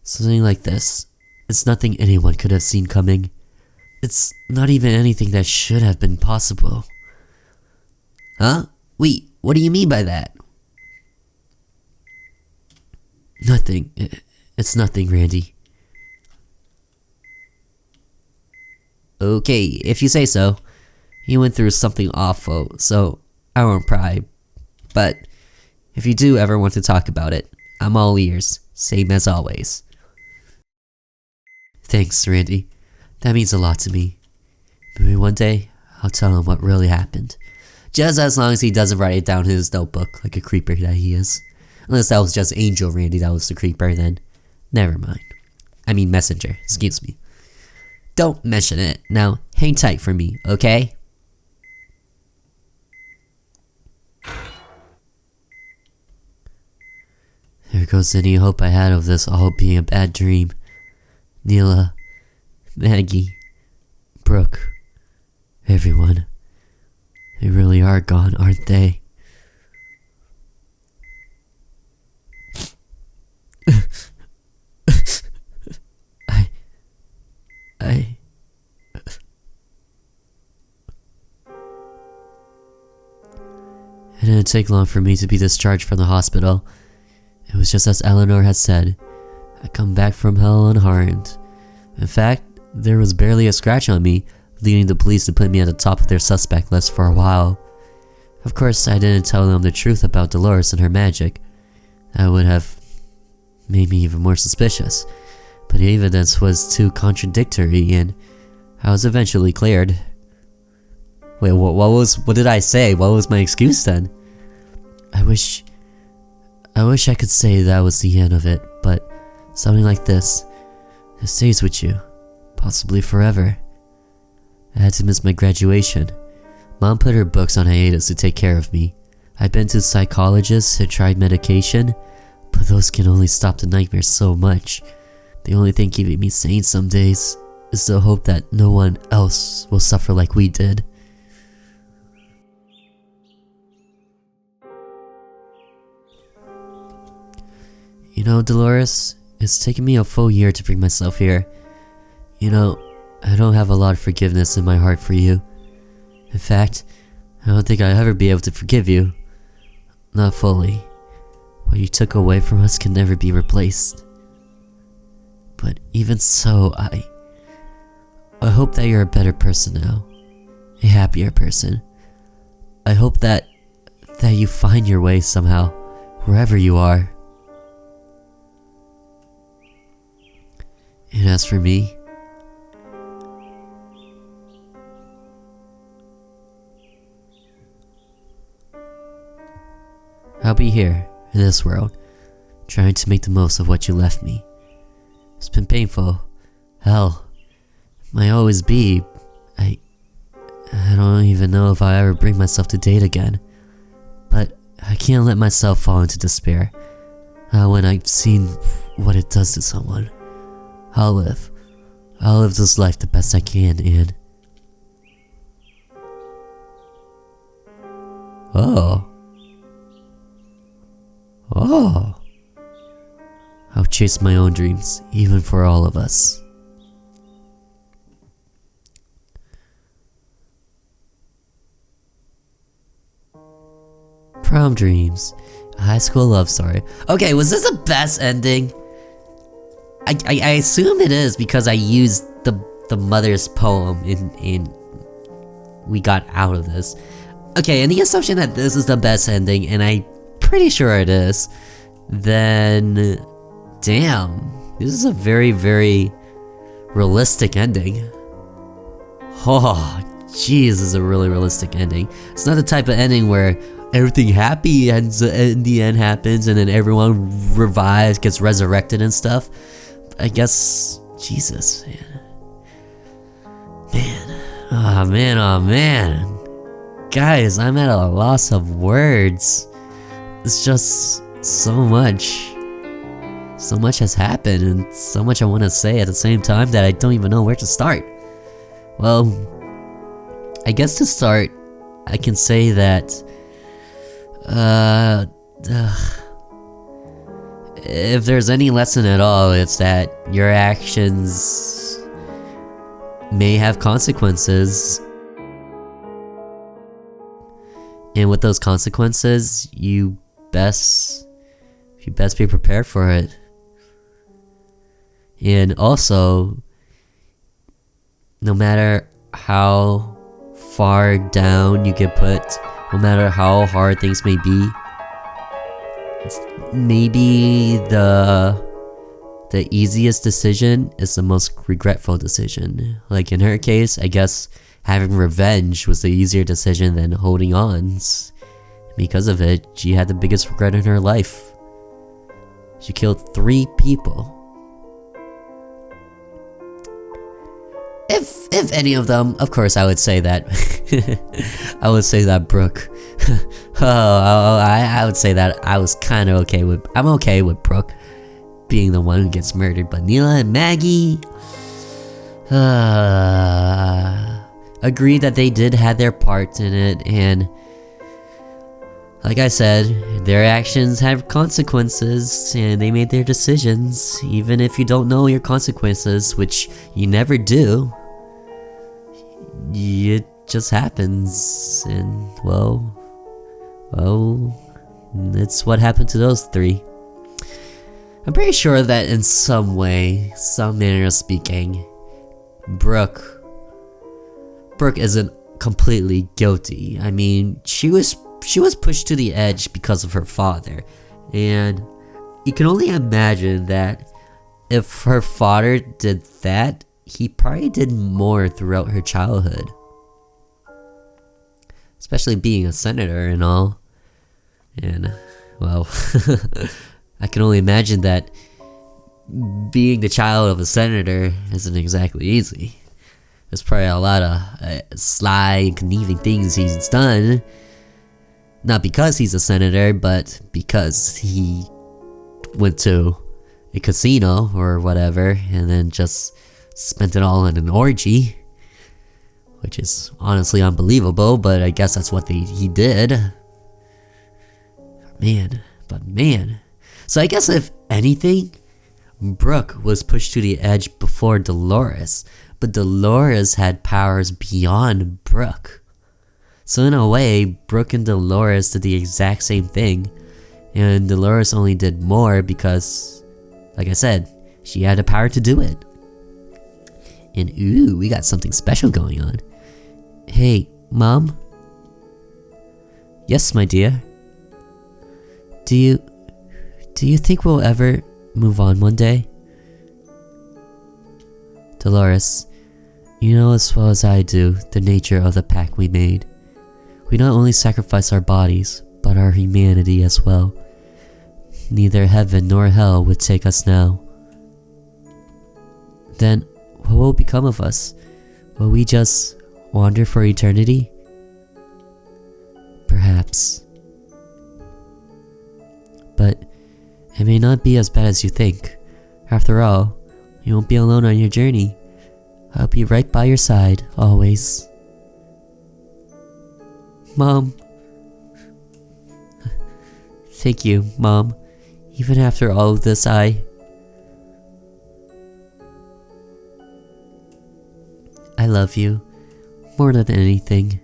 Speaker 1: Something like this, it's nothing anyone could have seen coming. It's not even anything that should have been possible. Huh? Wait, what do you mean by that? Nothing. It's nothing, Randy. Okay, if you say so. You went through something awful, so I won't pry. But if you do ever want to talk about it, I'm all ears, same as always. Thanks, Randy. That means a lot to me. Maybe one day, I'll tell him what really happened. Just as long as he doesn't write it down in his notebook like a creeper that he is. Unless that was just Angel Randy that was the creeper, then never mind. I mean Messenger, excuse me. Don't mention it. Now, hang tight for me, okay? There goes any hope I had of this all being a bad dream. Neela, Maggie, Brooke, everyone. They really are gone, aren't they? It didn't take long for me to be discharged from the hospital. It was just as Eleanor had said. I come back from hell unharmed. In fact, there was barely a scratch on me, leading the police to put me at the top of their suspect list for a while. Of course, I didn't tell them the truth about Dolores and her magic. That would have made me even more suspicious. But the evidence was too contradictory, and I was eventually cleared. Wait, what did I say? What was my excuse then? I wish I could say that was the end of it, but something like this, it stays with you, possibly forever. I had to miss my graduation. Mom put her books on hiatus to take care of me. I've been to psychologists and tried medication, but those can only stop the nightmares so much. The only thing keeping me sane some days is the hope that no one else will suffer like we did. You know, Dolores, it's taken me a full year to bring myself here. You know, I don't have a lot of forgiveness in my heart for you. In fact, I don't think I'll ever be able to forgive you. Not fully. What you took away from us can never be replaced. But even so, I hope that you're a better person now. A happier person. I hope that you find your way somehow, wherever you are. And as for me, I'll be here in this world, trying to make the most of what you left me. It's been painful. Hell, it might always be. I don't even know if I'll ever bring myself to date again. But I can't let myself fall into despair. When I've seen what it does to someone, I'll live. I'll live this life the best I can, and... Oh. I'll chase my own dreams, even for all of us. Prom dreams. A high school love story. Okay, was this the best ending? I assume it is because I used the mother's poem in we got out of this. Okay, and the assumption that this is the best ending, and I'm pretty sure it is, then damn, this is a very, very realistic ending. Oh, jeez, this is a really realistic ending. It's not the type of ending where everything happy ends in the end happens and then everyone revives, gets resurrected and stuff. I guess, Jesus, man. Oh man. Guys, I'm at a loss of words. It's just so much. So much has happened and so much I want to say at the same time that I don't even know where to start. Well, I guess to start, I can say that if there's any lesson at all, it's that your actions may have consequences. And with those consequences, you best be prepared for it. And also, no matter how far down you get put, no matter how hard things may be, maybe the easiest decision is the most regretful decision. Like in her case, I guess having revenge was the easier decision than holding on. Because of it, she had the biggest regret in her life. She killed 3 people. If any of them, of course I would say that. I would say that Brooke. I would say that I was kind of okay with, I'm okay with Brooke being the one who gets murdered, but Neela and Maggie, agreed that they did have their part in it, and like I said, their actions have consequences, and they made their decisions, even if you don't know your consequences, which you never do. It just happens, and well, it's what happened to those 3. I'm pretty sure that in some way, some manner of speaking, Brooke isn't completely guilty. I mean, she was pushed to the edge because of her father, and you can only imagine that if her father did that, he probably did more throughout her childhood, especially being a senator and all. And well, I can only imagine that being the child of a senator isn't exactly easy. There's probably a lot of sly and conniving things he's done. Not because he's a senator, but because he went to a casino or whatever and then just spent it all in an orgy. Which is honestly unbelievable, but I guess that's what he did. Man. So I guess if anything, Brooke was pushed to the edge before Dolores, but Dolores had powers beyond Brooke. So in a way, Brooke and Dolores did the exact same thing, and Dolores only did more because, like I said, she had the power to do it. And ooh, we got something special going on. Hey, Mom? Yes, my dear? Do you think we'll ever move on one day? Dolores, you know as well as I do the nature of the pact we made. We not only sacrifice our bodies, but our humanity as well. Neither heaven nor hell would take us now. Then, what will become of us? Will we just wander for eternity? Perhaps. But It may not be as bad as you think. After all, you won't be alone on your journey. I'll be right by your side, always. Mom. Thank you, Mom. Even after all of this, I love you more than anything.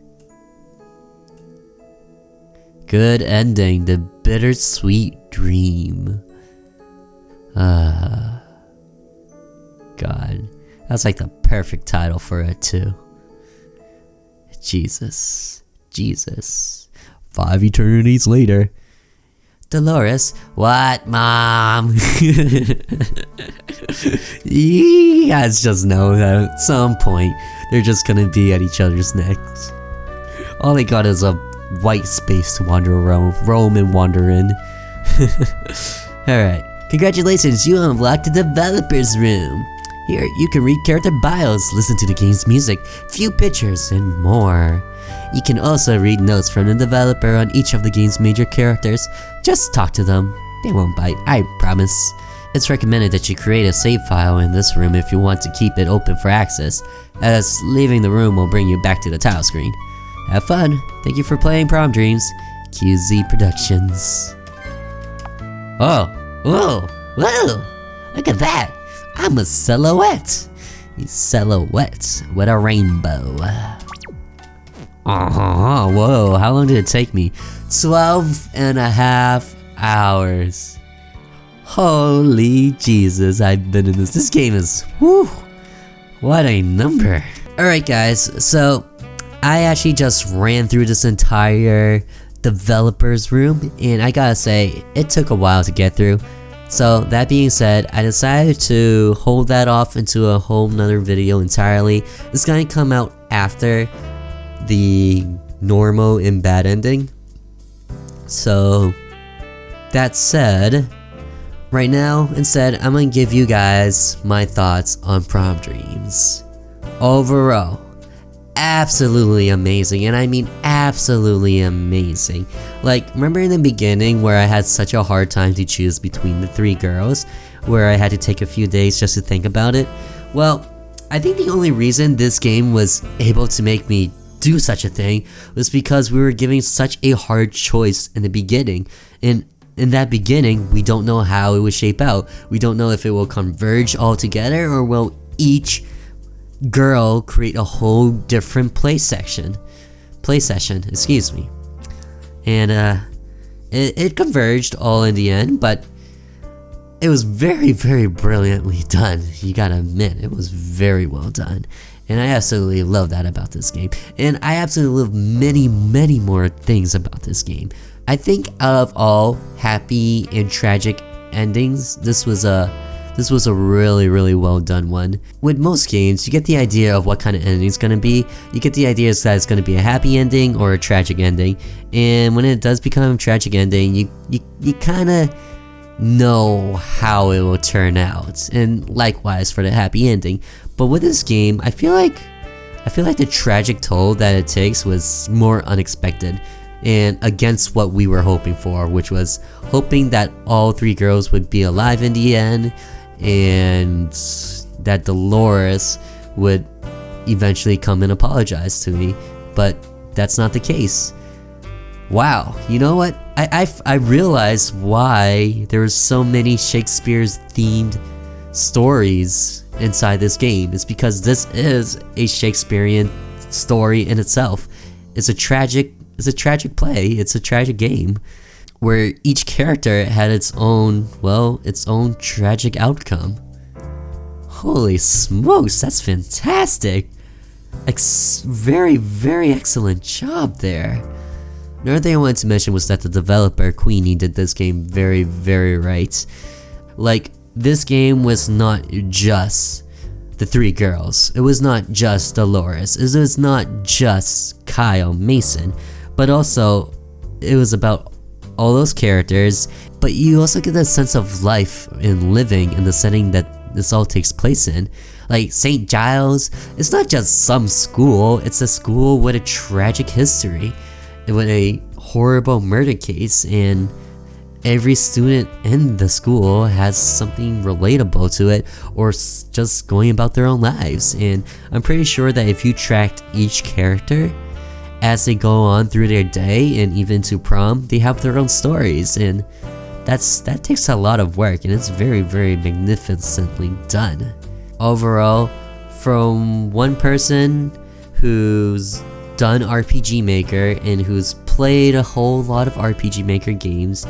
Speaker 1: Good ending, the bittersweet dream. God, that's like the perfect title for it too. Jesus. 5 eternities later. Dolores, what, Mom? You guys just know that at some point they're just gonna be at each other's necks. All they got is a white space to roam and wander in. Alright, congratulations, you unlocked the developer's room. Here, you can read character bios, listen to the game's music, view pictures, and more. You can also read notes from the developer on each of the game's major characters. Just talk to them. They won't bite, I promise. It's recommended that you create a save file in this room if you want to keep it open for access, as leaving the room will bring you back to the title screen. Have fun. Thank you for playing Prom Dreams. QZ Productions. Oh, whoa, look at that. I'm a silhouette. A silhouette with a rainbow. Whoa, how long did it take me? 12.5 hours. Holy Jesus, I've been in this. This game is, whew, what a number. Alright guys, so I actually just ran through this entire developer's room, and I gotta say, it took a while to get through. So that being said, I decided to hold that off into a whole nother video entirely. It's gonna come out after the normal and bad ending. So that said, right now instead I'm gonna give you guys my thoughts on Prom Dreams. Overall, absolutely amazing, and I mean absolutely amazing. Like, remember in the beginning where I had such a hard time to choose between the 3 girls, where I had to take a few days just to think about it? Well, I think the only reason this game was able to make me do such a thing was because we were giving such a hard choice in the beginning, and in that beginning we don't know how it would shape out. We don't know if it will converge all together, or will each girl create a whole different play session, excuse me. And it converged all in the end, but it was very, very brilliantly done. You gotta admit, it was very well done. And I absolutely love that about this game. And I absolutely love many, many more things about this game. I think out of all happy and tragic endings, this was a really, really well done one. With most games, you get the idea of what kind of ending it's gonna be. You get the idea that it's gonna be a happy ending or a tragic ending. And when it does become a tragic ending, you kinda know how it will turn out. And likewise for the happy ending. But with this game, I feel like the tragic toll that it takes was more unexpected and against what we were hoping for, which was hoping that all 3 girls would be alive in the end, and that Dolores would eventually come and apologize to me, but that's not the case. Wow, you know what? I realized why there were so many Shakespeare's themed stories inside this game. It's because this is a Shakespearean story in itself. It's a tragic play, it's a tragic game, where each character had its own tragic outcome. Holy smokes, that's fantastic! Very, very excellent job there. Another thing I wanted to mention was that the developer, Queenie, did this game very, very right. Like, this game was not just the 3 girls. It was not just Dolores. It was not just Kyle Mason. But also, it was about all those characters, but you also get a sense of life and living in the setting that this all takes place in. Like St. Giles, it's not just some school, it's a school with a tragic history, with a horrible murder case, and every student in the school has something relatable to it, or just going about their own lives. And I'm pretty sure that if you tracked each character as they go on through their day and even to prom, they have their own stories, and that takes a lot of work, and it's very, very magnificently done. Overall, from one person who's done RPG Maker and who's played a whole lot of RPG Maker games,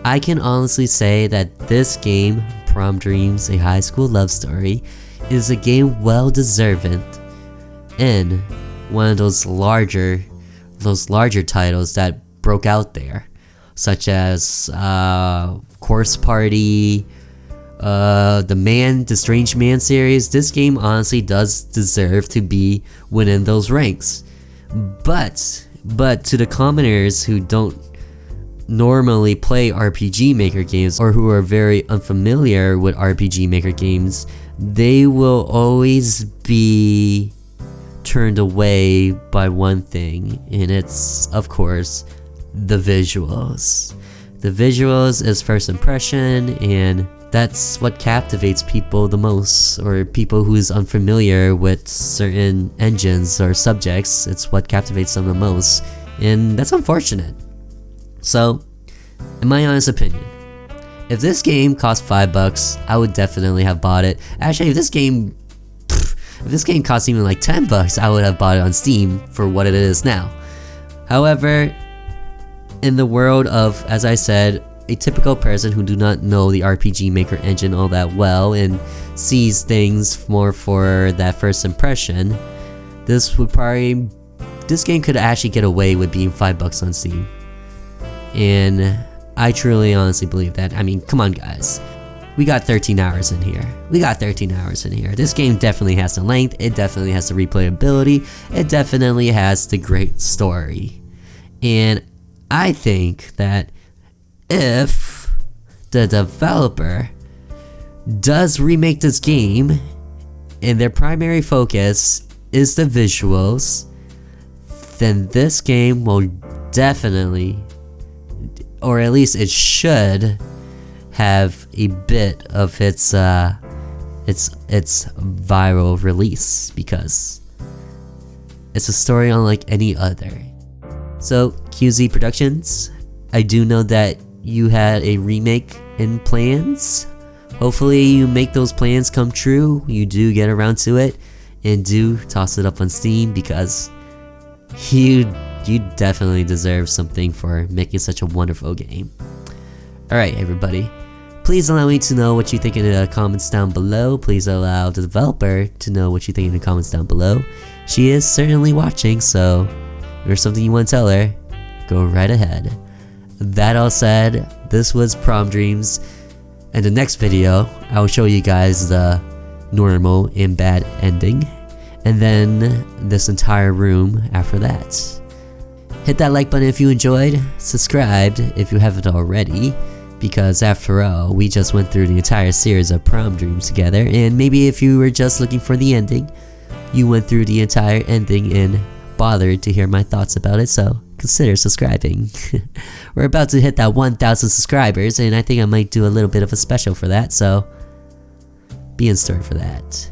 Speaker 1: I can honestly say that this game, Prom Dreams: A High School Love Story, is a game well deserving in one of those larger titles that broke out there, such as Course Party, the Strange Man series. This game honestly does deserve to be within those ranks. But to the commoners who don't normally play RPG Maker games, or who are very unfamiliar with RPG Maker games, they will always be turned away by one thing, and it's, of course, the visuals. The visuals is first impression, and that's what captivates people the most, or people who's unfamiliar with certain engines or subjects. It's what captivates them the most, and that's unfortunate. So, in my honest opinion, if this game cost $5, I would definitely have bought it. Actually, if this game cost even like $10, I would have bought it on Steam for what it is now. However, in the world of, as I said, a typical person who do not know the RPG Maker engine all that well and sees things more for that first impression, this game could actually get away with being $5 on Steam. And I truly honestly believe that. I mean, come on guys. We got 13 hours in here. This game definitely has the length, it definitely has the replayability, it definitely has the great story. And I think that if the developer does remake this game and their primary focus is the visuals, then this game will definitely, or at least it should, have a bit of its viral release, because it's a story unlike any other. So QZ Productions, I do know that you had a remake in plans. Hopefully you make those plans come true, you do get around to it, and do toss it up on Steam, because you definitely deserve something for making such a wonderful game. Alright everybody, please allow me to know what you think in the comments down below. Please allow the developer to know what you think in the comments down below. She is certainly watching, so if there's something you want to tell her, go right ahead. That all said, this was Prom Dreams. In the next video, I will show you guys the normal and bad ending, and then this entire room after that. Hit that like button if you enjoyed, subscribed if you haven't already, because after all, we just went through the entire series of Prom Dreams together, and maybe if you were just looking for the ending, you went through the entire ending and bothered to hear my thoughts about it, so consider subscribing. We're about to hit that 1,000 subscribers, and I think I might do a little bit of a special for that, so be in store for that.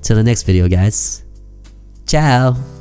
Speaker 1: Till the next video guys, ciao!